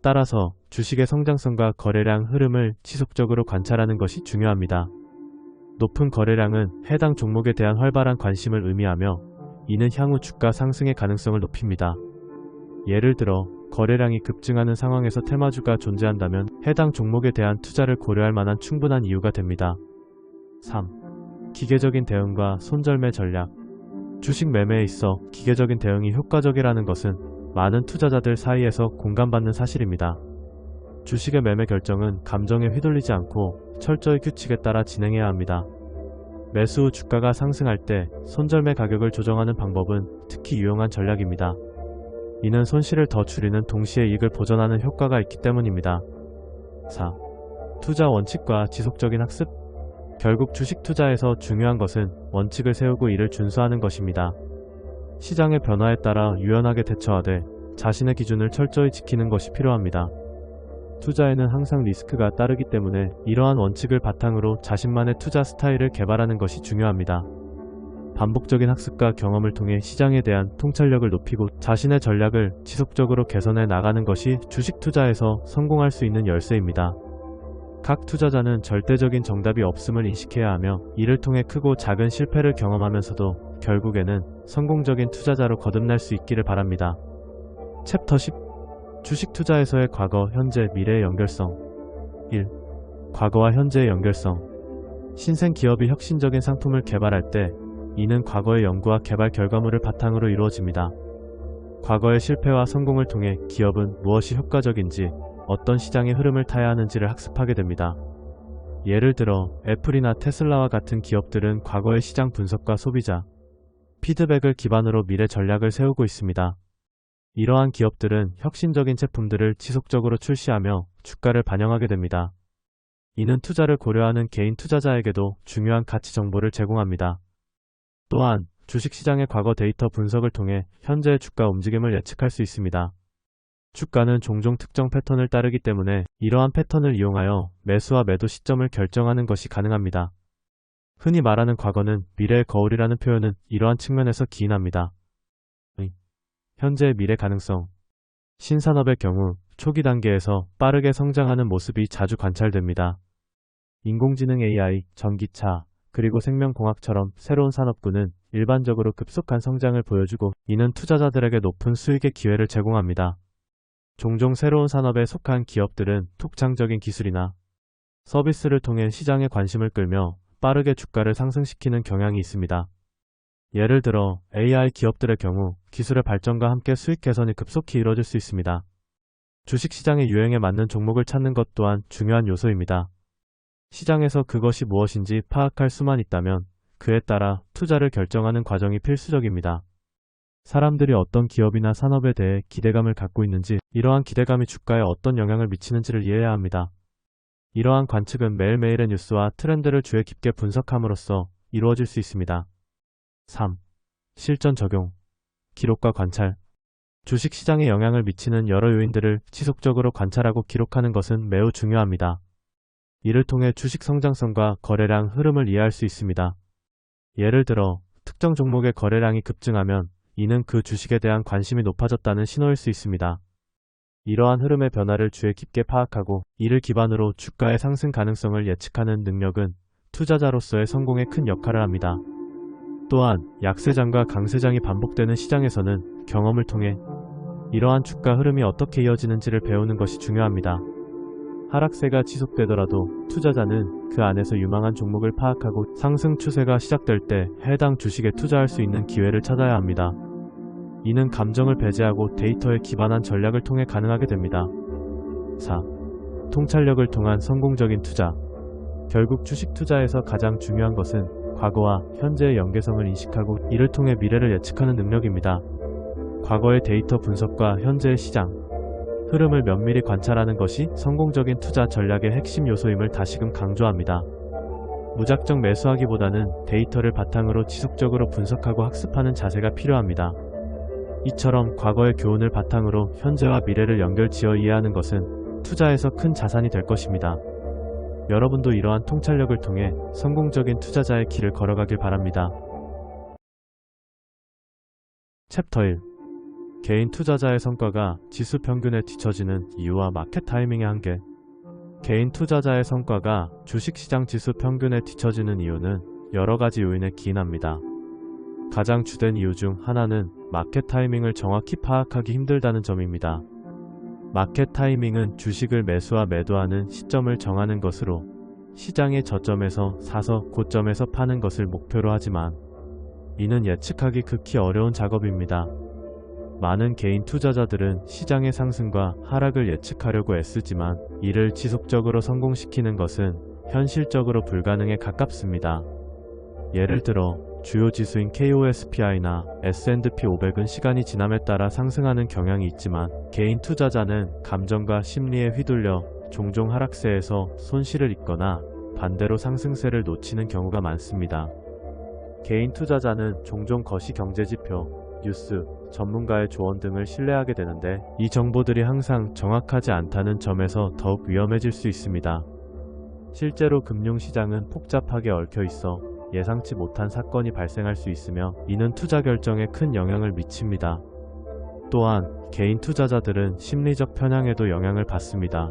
따라서 주식의 성장성과 거래량 흐름을 지속적으로 관찰하는 것이 중요합니다. 높은 거래량은 해당 종목에 대한 활발한 관심을 의미하며 이는 향후 주가 상승의 가능성을 높입니다. 예를 들어 거래량이 급증하는 상황에서 테마주가 존재한다면 해당 종목에 대한 투자를 고려할 만한 충분한 이유가 됩니다. 3. 기계적인 대응과 손절매 전략. 주식 매매에 있어 기계적인 대응이 효과적이라는 것은 많은 투자자들 사이에서 공감받는 사실입니다. 주식의 매매 결정은 감정에 휘둘리지 않고 철저히 규칙에 따라 진행해야 합니다. 매수 후 주가가 상승할 때 손절매 가격을 조정하는 방법은 특히 유용한 전략입니다. 이는 손실을 더 줄이는 동시에 이익을 보전하는 효과가 있기 때문입니다. 4. 투자 원칙과 지속적인 학습. 결국 주식 투자에서 중요한 것은 원칙을 세우고 이를 준수하는 것입니다. 시장의 변화에 따라 유연하게 대처하되 자신의 기준을 철저히 지키는 것이 필요합니다. 투자에는 항상 리스크가 따르기 때문에 이러한 원칙을 바탕으로 자신만의 투자 스타일을 개발하는 것이 중요합니다. 반복적인 학습과 경험을 통해 시장에 대한 통찰력을 높이고 자신의 전략을 지속적으로 개선해 나가는 것이 주식 투자에서 성공할 수 있는 열쇠입니다. 각 투자자는 절대적인 정답이 없음을 인식해야 하며 이를 통해 크고 작은 실패를 경험하면서도 결국에는 성공적인 투자자로 거듭날 수 있기를 바랍니다. 챕터 10. 주식 투자에서의 과거, 현재, 미래의 연결성. 1. 과거와 현재의 연결성. 신생 기업이 혁신적인 상품을 개발할 때 이는 과거의 연구와 개발 결과물을 바탕으로 이루어집니다. 과거의 실패와 성공을 통해 기업은 무엇이 효과적인지, 어떤 시장의 흐름을 타야 하는지를 학습하게 됩니다. 예를 들어 애플이나 테슬라와 같은 기업들은 과거의 시장 분석과 소비자 피드백을 기반으로 미래 전략을 세우고 있습니다. 이러한 기업들은 혁신적인 제품들을 지속적으로 출시하며 주가를 반영하게 됩니다. 이는 투자를 고려하는 개인 투자자에게도 중요한 가치 정보를 제공합니다. 또한 주식시장의 과거 데이터 분석을 통해 현재의 주가 움직임을 예측할 수 있습니다. 주가는 종종 특정 패턴을 따르기 때문에 이러한 패턴을 이용하여 매수와 매도 시점을 결정하는 것이 가능합니다. 흔히 말하는 과거는 미래의 거울이라는 표현은 이러한 측면에서 기인합니다. 현재의 미래 가능성. 신산업의 경우 초기 단계에서 빠르게 성장하는 모습이 자주 관찰됩니다. 인공지능 AI, 전기차, 그리고 생명공학처럼 새로운 산업군은 일반적으로 급속한 성장을 보여주고 이는 투자자들에게 높은 수익의 기회를 제공합니다. 종종 새로운 산업에 속한 기업들은 독창적인 기술이나 서비스를 통해 시장의 관심을 끌며 빠르게 주가를 상승시키는 경향이 있습니다. 예를 들어 AI 기업들의 경우 기술의 발전과 함께 수익 개선이 급속히 이뤄질 수 있습니다. 주식시장의 유행에 맞는 종목을 찾는 것 또한 중요한 요소입니다. 시장에서 그것이 무엇인지 파악할 수만 있다면 그에 따라 투자를 결정하는 과정이 필수적입니다. 사람들이 어떤 기업이나 산업에 대해 기대감을 갖고 있는지, 이러한 기대감이 주가에 어떤 영향을 미치는지를 이해해야 합니다. 이러한 관측은 매일매일의 뉴스와 트렌드를 주의 깊게 분석함으로써 이루어질 수 있습니다. 3. 실전 적용. 기록과 관찰. 주식시장에 영향을 미치는 여러 요인들을 지속적으로 관찰하고 기록하는 것은 매우 중요합니다. 이를 통해 주식 성장성과 거래량 흐름을 이해할 수 있습니다. 예를 들어, 특정 종목의 거래량이 급증하면 이는 그 주식에 대한 관심이 높아졌다는 신호일 수 있습니다. 이러한 흐름의 변화를 주의 깊게 파악하고 이를 기반으로 주가의 상승 가능성을 예측하는 능력은 투자자로서의 성공에 큰 역할을 합니다. 또한 약세장과 강세장이 반복되는 시장에서는 경험을 통해 이러한 주가 흐름이 어떻게 이어지는지를 배우는 것이 중요합니다. 하락세가 지속되더라도 투자자는 그 안에서 유망한 종목을 파악하고 상승 추세가 시작될 때 해당 주식에 투자할 수 있는 기회를 찾아야 합니다. 이는 감정을 배제하고 데이터에 기반한 전략을 통해 가능하게 됩니다. 4. 통찰력을 통한 성공적인 투자. 결국 주식 투자에서 가장 중요한 것은 과거와 현재의 연계성을 인식하고 이를 통해 미래를 예측하는 능력입니다. 과거의 데이터 분석과 현재의 시장 흐름을 면밀히 관찰하는 것이 성공적인 투자 전략의 핵심 요소임을 다시금 강조합니다. 무작정 매수하기보다는 데이터를 바탕으로 지속적으로 분석하고 학습하는 자세가 필요합니다. 이처럼 과거의 교훈을 바탕으로 현재와 미래를 연결지어 이해하는 것은 투자에서 큰 자산이 될 것입니다. 여러분도 이러한 통찰력을 통해 성공적인 투자자의 길을 걸어가길 바랍니다. 챕터 1. 개인 투자자의 성과가 지수 평균에 뒤처지는 이유와 마켓 타이밍의 한계. 개인 투자자의 성과가 주식시장 지수 평균에 뒤처지는 이유는 여러 가지 요인에 기인합니다. 가장 주된 이유 중 하나는 마켓 타이밍을 정확히 파악하기 힘들다는 점입니다. 마켓 타이밍은 주식을 매수와 매도하는 시점을 정하는 것으로 시장의 저점에서 사서 고점에서 파는 것을 목표로 하지만 이는 예측하기 극히 어려운 작업입니다. 많은 개인 투자자들은 시장의 상승과 하락을 예측하려고 애쓰지만 이를 지속적으로 성공시키는 것은 현실적으로 불가능에 가깝습니다. 예를 들어 주요 지수인 KOSPI나 S&P 500은 시간이 지남에 따라 상승하는 경향이 있지만 개인 투자자는 감정과 심리에 휘둘려 종종 하락세에서 손실을 입거나 반대로 상승세를 놓치는 경우가 많습니다. 개인 투자자는 종종 거시 경제지표, 뉴스, 전문가의 조언 등을 신뢰하게 되는데 이 정보들이 항상 정확하지 않다는 점에서 더욱 위험해질 수 있습니다. 실제로 금융시장은 복잡하게 얽혀 있어 예상치 못한 사건이 발생할 수 있으며 이는 투자 결정에 큰 영향을 미칩니다. 또한 개인 투자자들은 심리적 편향에도 영향을 받습니다.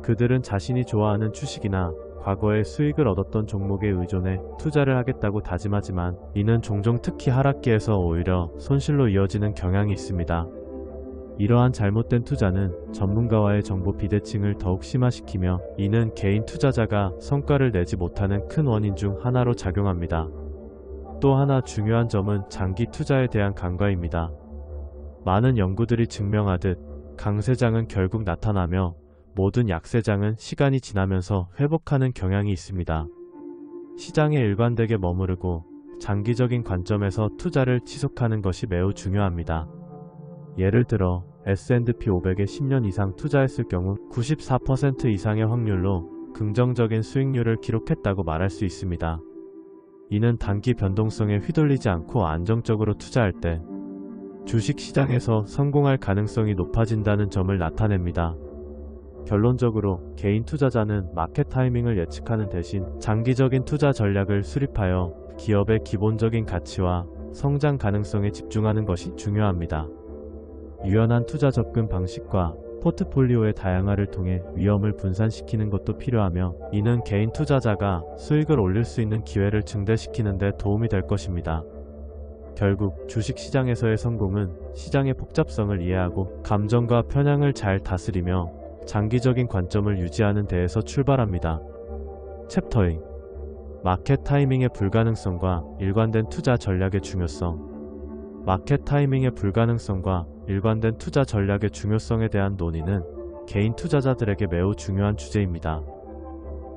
그들은 자신이 좋아하는 주식이나 과거에 수익을 얻었던 종목에 의존해 투자를 하겠다고 다짐하지만 이는 종종 특히 하락기에서 오히려 손실로 이어지는 경향이 있습니다. 이러한 잘못된 투자는 전문가와의 정보 비대칭을 더욱 심화시키며 이는 개인 투자자가 성과를 내지 못하는 큰 원인 중 하나로 작용합니다. 또 하나 중요한 점은 장기 투자에 대한 간과입니다. 많은 연구들이 증명하듯 강세장은 결국 나타나며 모든 약세장은 시간이 지나면서 회복하는 경향이 있습니다. 시장에 일관되게 머무르고 장기적인 관점에서 투자를 지속하는 것이 매우 중요합니다. 예를 들어 S&P 500에 10년 이상 투자했을 경우 94% 이상의 확률로 긍정적인 수익률을 기록했다고 말할 수 있습니다. 이는 단기 변동성에 휘둘리지 않고 안정적으로 투자할 때 주식시장에서 성공할 가능성이 높아진다는 점을 나타냅니다. 결론적으로 개인 투자자는 마켓 타이밍을 예측하는 대신 장기적인 투자 전략을 수립하여 기업의 기본적인 가치와 성장 가능성에 집중하는 것이 중요합니다. 유연한 투자 접근 방식과 포트폴리오의 다양화를 통해 위험을 분산시키는 것도 필요하며 이는 개인 투자자가 수익을 올릴 수 있는 기회를 증대시키는 데 도움이 될 것입니다. 결국 주식시장에서의 성공은 시장의 복잡성을 이해하고 감정과 편향을 잘 다스리며 장기적인 관점을 유지하는 데에서 출발합니다. 챕터 2. 마켓 타이밍의 불가능성과 일관된 투자 전략의 중요성. 마켓 타이밍의 불가능성과 일관된 투자 전략의 중요성에 대한 논의는 개인 투자자들에게 매우 중요한 주제입니다.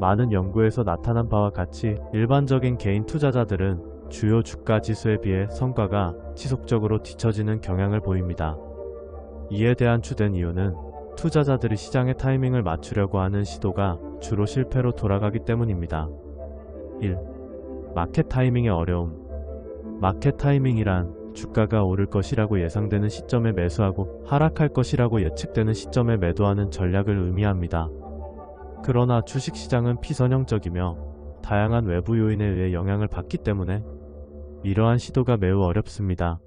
많은 연구에서 나타난 바와 같이 일반적인 개인 투자자들은 주요 주가 지수에 비해 성과가 지속적으로 뒤처지는 경향을 보입니다. 이에 대한 주된 이유는 투자자들이 시장의 타이밍을 맞추려고 하는 시도가 주로 실패로 돌아가기 때문입니다. 1. 마켓 타이밍의 어려움. 마켓 타이밍이란 주가가 오를 것이라고 예상되는 시점에 매수하고 하락할 것이라고 예측되는 시점에 매도하는 전략을 의미합니다. 그러나 주식시장은 비선형적이며 다양한 외부 요인에 의해 영향을 받기 때문에 이러한 시도가 매우 어렵습니다.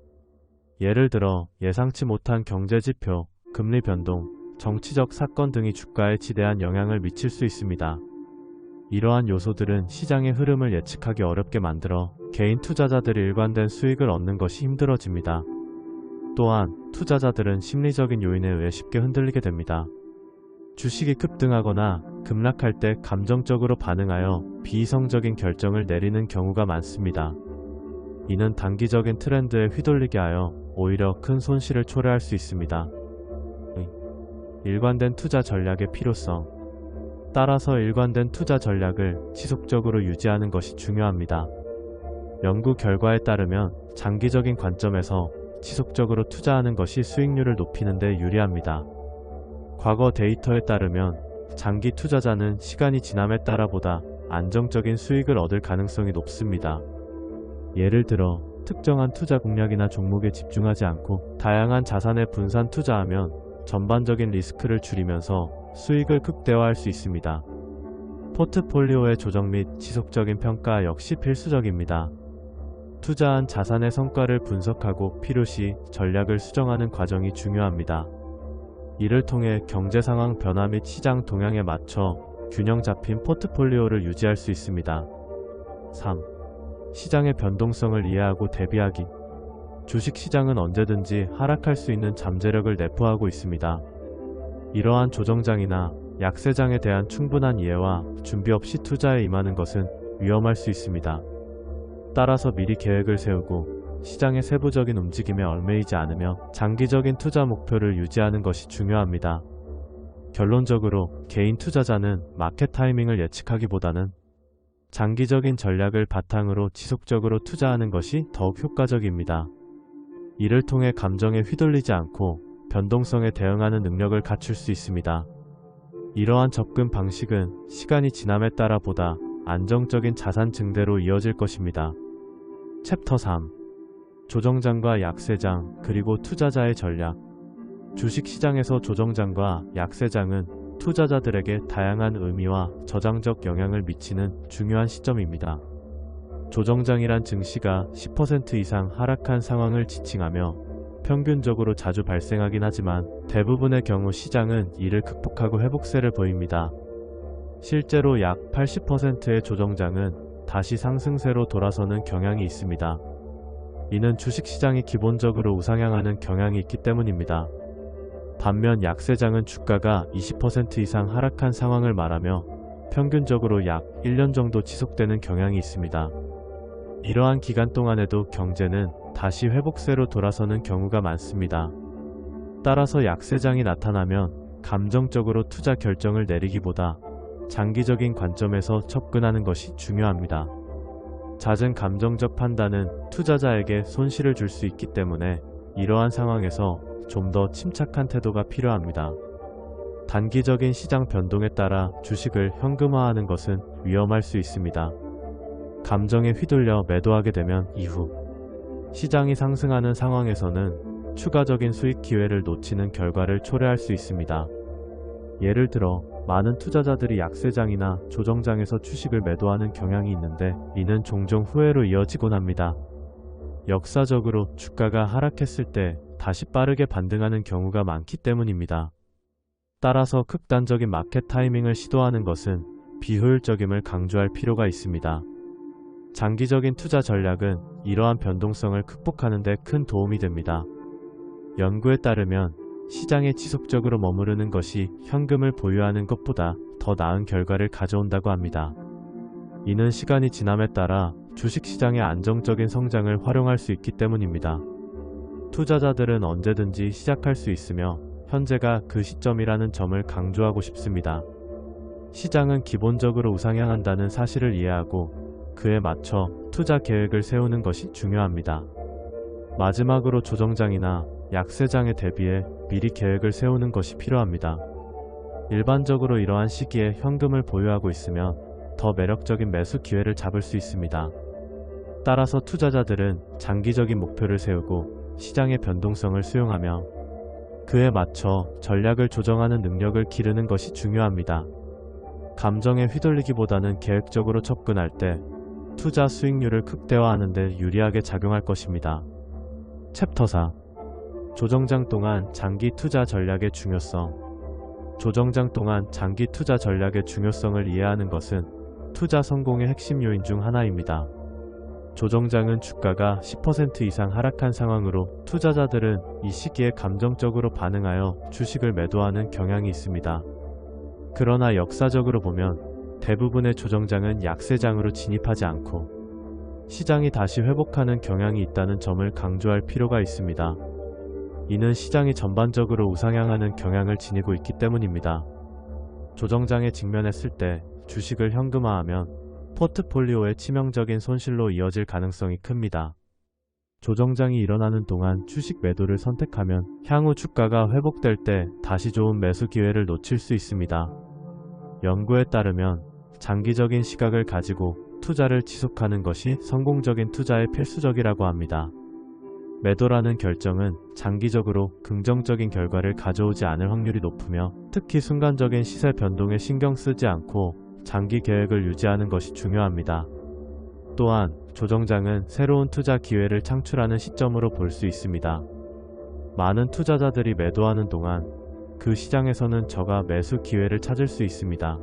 예를 들어 예상치 못한 경제지표, 금리 변동, 정치적 사건 등이 주가에 지대한 영향을 미칠 수 있습니다. 이러한 요소들은 시장의 흐름을 예측하기 어렵게 만들어 개인 투자자들이 일관된 수익을 얻는 것이 힘들어집니다. 또한 투자자들은 심리적인 요인에 의해 쉽게 흔들리게 됩니다. 주식이 급등하거나 급락할 때 감정적으로 반응하여 비이성적인 결정을 내리는 경우가 많습니다. 이는 단기적인 트렌드에 휘둘리게 하여 오히려 큰 손실을 초래할 수 있습니다. 일관된 투자 전략의 필요성. 따라서 일관된 투자 전략을 지속적으로 유지하는 것이 중요합니다. 연구 결과에 따르면 장기적인 관점에서 지속적으로 투자하는 것이 수익률을 높이는 데 유리합니다. 과거 데이터에 따르면 장기 투자자는 시간이 지남에 따라 보다 안정적인 수익을 얻을 가능성이 높습니다. 예를 들어 특정한 투자 공략이나 종목에 집중하지 않고 다양한 자산에 분산 투자하면 전반적인 리스크를 줄이면서 수익을 극대화할 수 있습니다. 포트폴리오의 조정 및 지속적인 평가 역시 필수적입니다. 투자한 자산의 성과를 분석하고 필요시 전략을 수정하는 과정이 중요합니다. 이를 통해 경제 상황 변화 및 시장 동향에 맞춰 균형 잡힌 포트폴리오를 유지할 수 있습니다. 3. 시장의 변동성을 이해하고 대비하기. 주식시장은 언제든지 하락할 수 있는 잠재력을 내포하고 있습니다. 이러한 조정장이나 약세장에 대한 충분한 이해와 준비 없이 투자에 임하는 것은 위험할 수 있습니다. 따라서 미리 계획을 세우고 시장의 세부적인 움직임에 얽매이지 않으며 장기적인 투자 목표를 유지하는 것이 중요합니다. 결론적으로 개인 투자자는 마켓 타이밍을 예측하기보다는 장기적인 전략을 바탕으로 지속적으로 투자하는 것이 더욱 효과적입니다. 이를 통해 감정에 휘둘리지 않고 변동성에 대응하는 능력을 갖출 수 있습니다. 이러한 접근 방식은 시간이 지남에 따라 보다 안정적인 자산 증대로 이어질 것입니다. 챕터 3. 조정장과 약세장 그리고 투자자의 전략. 주식시장에서 조정장과 약세장은 투자자들에게 다양한 의미와 저장적 영향을 미치는 중요한 시점입니다. 조정장이란 증시가 10% 이상 하락한 상황을 지칭하며 평균적으로 자주 발생하긴 하지만 대부분의 경우 시장은 이를 극복하고 회복세를 보입니다. 실제로 약 80%의 조정장은 다시 상승세로 돌아서는 경향이 있습니다. 이는 주식시장이 기본적으로 우상향하는 경향이 있기 때문입니다. 반면 약세장은 주가가 20% 이상 하락한 상황을 말하며 평균적으로 약 1년 정도 지속되는 경향이 있습니다. 이러한 기간 동안에도 경제는 다시 회복세로 돌아서는 경우가 많습니다. 따라서 약세장이 나타나면 감정적으로 투자 결정을 내리기보다 장기적인 관점에서 접근하는 것이 중요합니다. 잦은 감정적 판단은 투자자에게 손실을 줄 수 있기 때문에 이러한 상황에서 좀 더 침착한 태도가 필요합니다. 단기적인 시장 변동에 따라 주식을 현금화하는 것은 위험할 수 있습니다. 감정에 휘둘려 매도하게 되면 이후 시장이 상승하는 상황에서는 추가적인 수익 기회를 놓치는 결과를 초래할 수 있습니다. 예를 들어 많은 투자자들이 약세장이나 조정장에서 주식을 매도하는 경향이 있는데 이는 종종 후회로 이어지곤 합니다. 역사적으로 주가가 하락했을 때 다시 빠르게 반등하는 경우가 많기 때문입니다. 따라서 극단적인 마켓 타이밍을 시도하는 것은 비효율적임을 강조할 필요가 있습니다. 장기적인 투자 전략은 이러한 변동성을 극복하는 데 큰 도움이 됩니다. 연구에 따르면 시장에 지속적으로 머무르는 것이 현금을 보유하는 것보다 더 나은 결과를 가져온다고 합니다. 이는 시간이 지남에 따라 주식시장의 안정적인 성장을 활용할 수 있기 때문입니다. 투자자들은 언제든지 시작할 수 있으며 현재가 그 시점이라는 점을 강조하고 싶습니다. 시장은 기본적으로 우상향한다는 사실을 이해하고 그에 맞춰 투자 계획을 세우는 것이 중요합니다. 마지막으로 조정장이나 약세장에 대비해 미리 계획을 세우는 것이 필요합니다. 일반적으로 이러한 시기에 현금을 보유하고 있으면 더 매력적인 매수 기회를 잡을 수 있습니다. 따라서 투자자들은 장기적인 목표를 세우고 시장의 변동성을 수용하며 그에 맞춰 전략을 조정하는 능력을 기르는 것이 중요합니다. 감정에 휘둘리기보다는 계획적으로 접근할 때 투자 수익률을 극대화하는 데 유리하게 작용할 것입니다. 챕터 4. 조정장 동안 장기 투자 전략의 중요성. 조정장 동안 장기 투자 전략의 중요성을 이해하는 것은 투자 성공의 핵심 요인 중 하나입니다. 조정장은 주가가 10% 이상 하락한 상황으로 투자자들은 이 시기에 감정적으로 반응하여 주식을 매도하는 경향이 있습니다. 그러나 역사적으로 보면 대부분의 조정장은 약세장으로 진입하지 않고 시장이 다시 회복하는 경향이 있다는 점을 강조할 필요가 있습니다. 이는 시장이 전반적으로 우상향하는 경향을 지니고 있기 때문입니다. 조정장에 직면했을 때 주식을 현금화하면 포트폴리오의 치명적인 손실로 이어질 가능성이 큽니다. 조정장이 일어나는 동안 주식 매도를 선택하면 향후 주가가 회복될 때 다시 좋은 매수 기회를 놓칠 수 있습니다. 연구에 따르면 장기적인 시각을 가지고 투자를 지속하는 것이 성공적인 투자에 필수적이라고 합니다. 매도라는 결정은 장기적으로 긍정적인 결과를 가져오지 않을 확률이 높으며 특히 순간적인 시세 변동에 신경 쓰지 않고 장기 계획을 유지하는 것이 중요합니다. 또한 조정장은 새로운 투자 기회를 창출하는 시점으로 볼 수 있습니다. 많은 투자자들이 매도하는 동안 그 시장에서는 저가 매수 기회를 찾을 수 있습니다.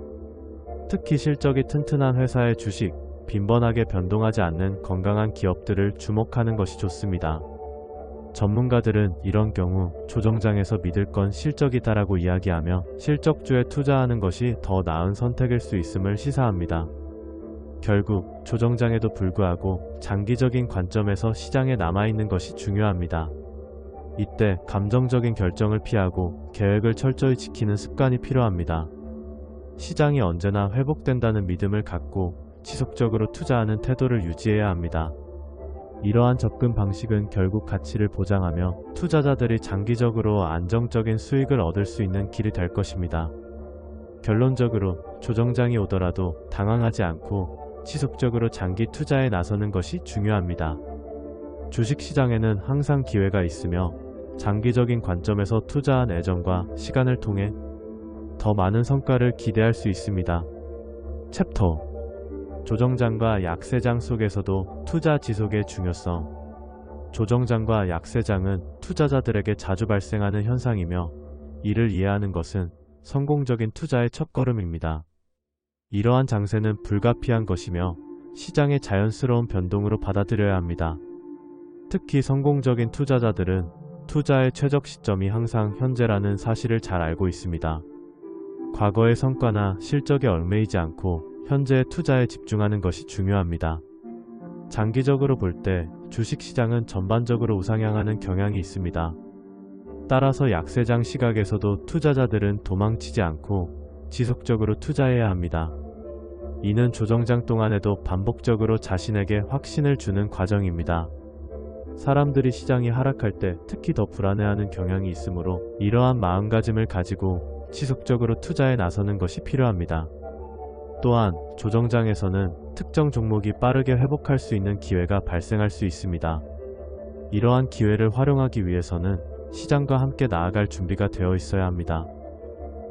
특히 실적이 튼튼한 회사의 주식, 빈번하게 변동하지 않는 건강한 기업들을 주목하는 것이 좋습니다. 전문가들은 이런 경우 조정장에서 믿을 건 실적이다라고 이야기하며 실적주에 투자하는 것이 더 나은 선택일 수 있음을 시사합니다. 결국 조정장에도 불구하고 장기적인 관점에서 시장에 남아있는 것이 중요합니다. 이때 감정적인 결정을 피하고 계획을 철저히 지키는 습관이 필요합니다. 시장이 언제나 회복된다는 믿음을 갖고 지속적으로 투자하는 태도를 유지해야 합니다. 이러한 접근 방식은 결국 가치를 보장하며 투자자들이 장기적으로 안정적인 수익을 얻을 수 있는 길이 될 것입니다. 결론적으로 조정장이 오더라도 당황하지 않고 지속적으로 장기 투자에 나서는 것이 중요합니다. 주식시장에는 항상 기회가 있으며 장기적인 관점에서 투자한 애정과 시간을 통해 더 많은 성과를 기대할 수 있습니다. 챕터 조정장과 약세장 속에서도 투자 지속의 중요성. 조정장과 약세장은 투자자들에게 자주 발생하는 현상이며 이를 이해하는 것은 성공적인 투자의 첫걸음입니다. 이러한 장세는 불가피한 것이며 시장의 자연스러운 변동으로 받아들여야 합니다. 특히 성공적인 투자자들은 투자의 최적 시점이 항상 현재라는 사실을 잘 알고 있습니다. 과거의 성과나 실적에 얽매이지 않고 현재의 투자에 집중하는 것이 중요합니다. 장기적으로 볼 때 주식시장은 전반적으로 우상향하는 경향이 있습니다. 따라서 약세장 시각에서도 투자자들은 도망치지 않고 지속적으로 투자해야 합니다. 이는 조정장 동안에도 반복적으로 자신에게 확신을 주는 과정입니다. 사람들이 시장이 하락할 때 특히 더 불안해하는 경향이 있으므로 이러한 마음가짐을 가지고 지속적으로 투자에 나서는 것이 필요합니다. 또한 조정장에서는 특정 종목이 빠르게 회복할 수 있는 기회가 발생할 수 있습니다. 이러한 기회를 활용하기 위해서는 시장과 함께 나아갈 준비가 되어 있어야 합니다.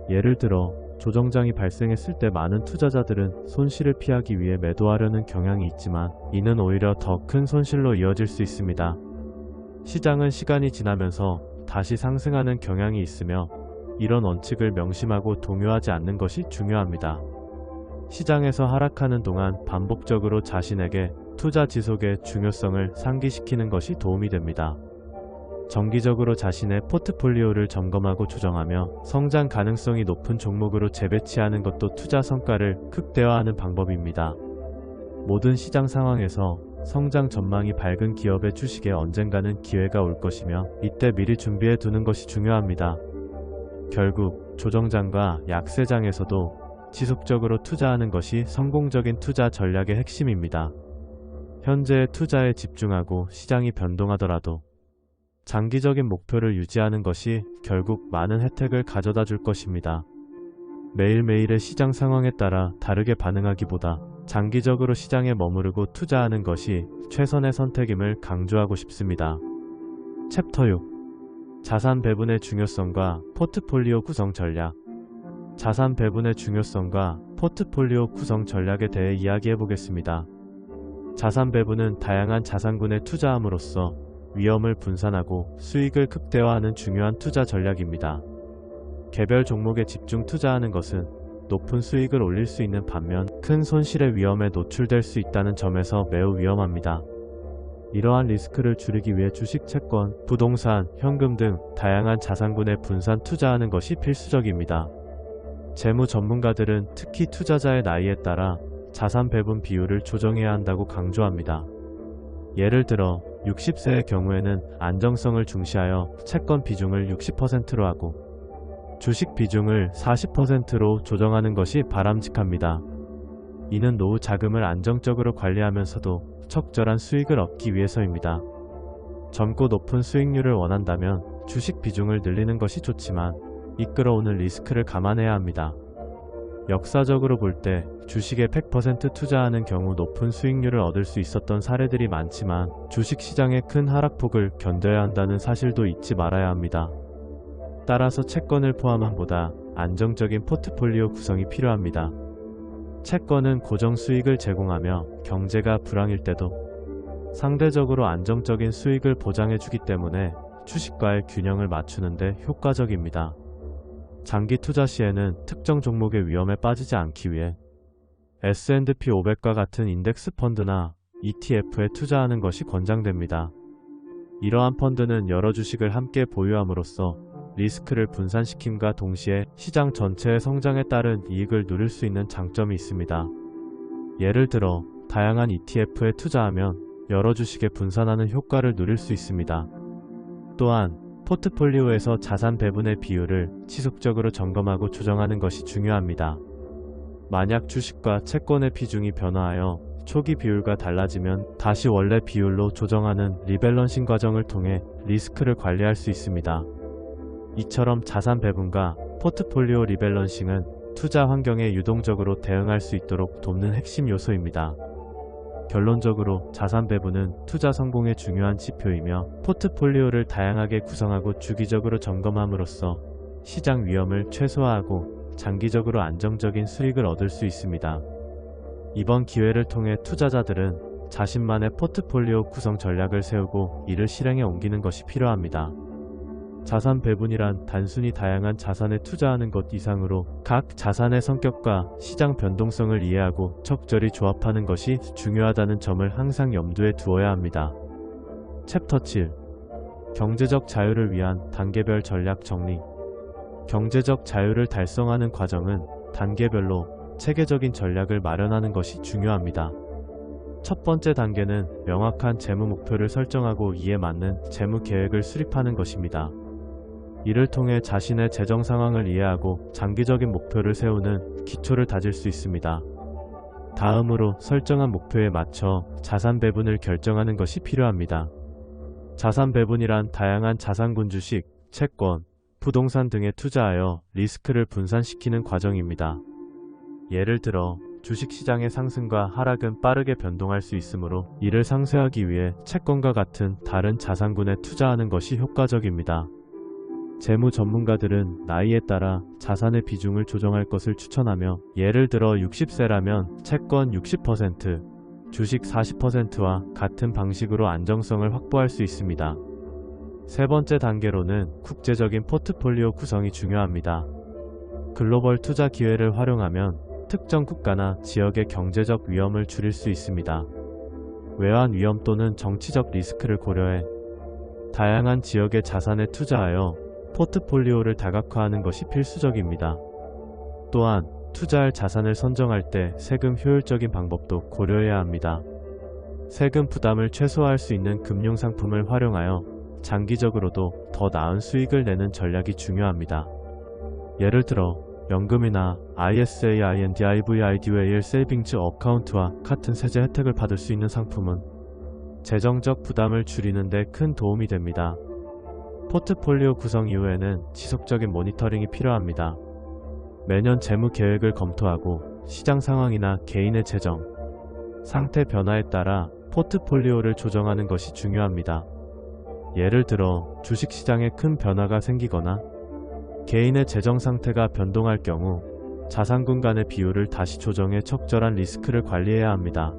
예를 들어 조정장이 발생했을 때 많은 투자자들은 손실을 피하기 위해 매도하려는 경향이 있지만 이는 오히려 더 큰 손실로 이어질 수 있습니다. 시장은 시간이 지나면서 다시 상승하는 경향이 있으며 이런 원칙을 명심하고 동요하지 않는 것이 중요합니다. 시장에서 하락하는 동안 반복적으로 자신에게 투자 지속의 중요성을 상기시키는 것이 도움이 됩니다. 정기적으로 자신의 포트폴리오를 점검하고 조정하며 성장 가능성이 높은 종목으로 재배치하는 것도 투자 성과를 극대화하는 방법입니다. 모든 시장 상황에서 성장 전망이 밝은 기업의 주식에 언젠가는 기회가 올 것이며 이때 미리 준비해 두는 것이 중요합니다. 결국 조정장과 약세장에서도 지속적으로 투자하는 것이 성공적인 투자 전략의 핵심입니다. 현재의 투자에 집중하고 시장이 변동하더라도 장기적인 목표를 유지하는 것이 결국 많은 혜택을 가져다 줄 것입니다. 매일매일의 시장 상황에 따라 다르게 반응하기보다 장기적으로 시장에 머무르고 투자하는 것이 최선의 선택임을 강조하고 싶습니다. 챕터 6. 자산 배분의 중요성과 포트폴리오 구성 전략. 자산 배분의 중요성과 포트폴리오 구성 전략에 대해 이야기해 보겠습니다. 자산 배분은 다양한 자산군에 투자함으로써 위험을 분산하고 수익을 극대화하는 중요한 투자 전략입니다. 개별 종목에 집중 투자하는 것은 높은 수익을 올릴 수 있는 반면 큰 손실의 위험에 노출될 수 있다는 점에서 매우 위험합니다. 이러한 리스크를 줄이기 위해 주식, 채권, 부동산, 현금 등 다양한 자산군에 분산 투자하는 것이 필수적입니다. 재무 전문가들은 특히 투자자의 나이에 따라 자산 배분 비율을 조정해야 한다고 강조합니다. 예를 들어 60세의 경우에는 안정성을 중시하여 채권 비중을 60%로 하고 주식 비중을 40%로 조정하는 것이 바람직합니다. 이는 노후 자금을 안정적으로 관리하면서도 적절한 수익을 얻기 위해서입니다. 젊고 높은 수익률을 원한다면 주식 비중을 늘리는 것이 좋지만 이끌어오는 리스크를 감안해야 합니다. 역사적으로 볼 때 주식에 100% 투자하는 경우 높은 수익률을 얻을 수 있었던 사례들이 많지만 주식시장의 큰 하락폭을 견뎌야 한다는 사실도 잊지 말아야 합니다. 따라서 채권을 포함한 보다 안정적인 포트폴리오 구성이 필요합니다. 채권은 고정 수익을 제공하며 경제가 불황일 때도 상대적으로 안정적인 수익을 보장해주기 때문에 주식과의 균형을 맞추는 데 효과적입니다. 장기 투자 시에는 특정 종목의 위험에 빠지지 않기 위해 S&P 500과 같은 인덱스 펀드나 ETF에 투자하는 것이 권장됩니다. 이러한 펀드는 여러 주식을 함께 보유함으로써 리스크를 분산시킴과 동시에 시장 전체의 성장에 따른 이익을 누릴 수 있는 장점이 있습니다. 예를 들어 다양한 ETF에 투자하면 여러 주식에 분산하는 효과를 누릴 수 있습니다. 또한 포트폴리오에서 자산 배분의 비율을 지속적으로 점검하고 조정하는 것이 중요합니다. 만약 주식과 채권의 비중이 변화하여 초기 비율과 달라지면 다시 원래 비율로 조정하는 리밸런싱 과정을 통해 리스크를 관리할 수 있습니다. 이처럼 자산 배분과 포트폴리오 리밸런싱은 투자 환경에 유동적으로 대응할 수 있도록 돕는 핵심 요소입니다. 결론적으로 자산 배분은 투자 성공의 중요한 지표이며 포트폴리오를 다양하게 구성하고 주기적으로 점검함으로써 시장 위험을 최소화하고 장기적으로 안정적인 수익을 얻을 수 있습니다. 이번 기회를 통해 투자자들은 자신만의 포트폴리오 구성 전략을 세우고 이를 실행에 옮기는 것이 필요합니다. 자산 배분이란 단순히 다양한 자산에 투자하는 것 이상으로 각 자산의 성격과 시장 변동성을 이해하고 적절히 조합하는 것이 중요하다는 점을 항상 염두에 두어야 합니다. 챕터 7. 경제적 자유를 위한 단계별 전략 정리. 경제적 자유를 달성하는 과정은 단계별로 체계적인 전략을 마련하는 것이 중요합니다. 첫 번째 단계는 명확한 재무 목표를 설정하고 이에 맞는 재무 계획을 수립하는 것입니다. 이를 통해 자신의 재정 상황을 이해하고 장기적인 목표를 세우는 기초를 다질 수 있습니다. 다음으로 설정한 목표에 맞춰 자산 배분을 결정하는 것이 필요합니다. 자산 배분이란 다양한 자산군 주식, 채권, 부동산 등에 투자하여 리스크를 분산시키는 과정입니다. 예를 들어 주식시장의 상승과 하락은 빠르게 변동할 수 있으므로 이를 상쇄하기 위해 채권과 같은 다른 자산군에 투자하는 것이 효과적입니다. 재무 전문가들은 나이에 따라 자산의 비중을 조정할 것을 추천하며 예를 들어 60세라면 채권 60%, 주식 40%와 같은 방식으로 안정성을 확보할 수 있습니다. 세 번째 단계로는 국제적인 포트폴리오 구성이 중요합니다. 글로벌 투자 기회를 활용하면 특정 국가나 지역의 경제적 위험을 줄일 수 있습니다. 외환 위험 또는 정치적 리스크를 고려해 다양한 지역의 자산에 투자하여 포트폴리오를 다각화하는 것이 필수적입니다. 또한 투자할 자산을 선정할 때 세금 효율적인 방법도 고려해야 합니다. 세금 부담을 최소화할 수 있는 금융상품을 활용하여 장기적으로도 더 나은 수익을 내는 전략이 중요합니다. 예를 들어 연금이나 ISA, IND, IVID 세이빙즈 어카운트와 같은 세제 혜택을 받을 수 있는 상품은 재정적 부담을 줄이는 데 큰 도움이 됩니다. 포트폴리오 구성 이후에는 지속적인 모니터링이 필요합니다. 매년 재무 계획을 검토하고 시장 상황이나 개인의 재정 상태 변화에 따라 포트폴리오를 조정하는 것이 중요합니다. 예를 들어 주식시장에 큰 변화가 생기거나 개인의 재정 상태가 변동할 경우 자산군 간의 비율을 다시 조정해 적절한 리스크를 관리해야 합니다.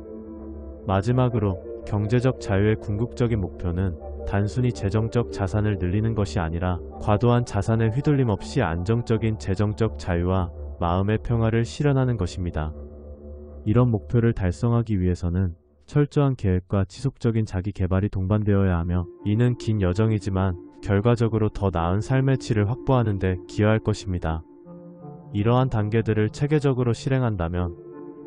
마지막으로 경제적 자유의 궁극적인 목표는 단순히 재정적 자산을 늘리는 것이 아니라 과도한 자산에 휘둘림 없이 안정적인 재정적 자유와 마음의 평화를 실현하는 것입니다. 이런 목표를 달성하기 위해서는 철저한 계획과 지속적인 자기 개발이 동반되어야 하며, 이는 긴 여정이지만 결과적으로 더 나은 삶의 질을 확보하는 데 기여할 것입니다. 이러한 단계들을 체계적으로 실행한다면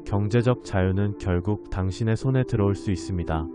경제적 자유는 결국 당신의 손에 들어올 수 있습니다.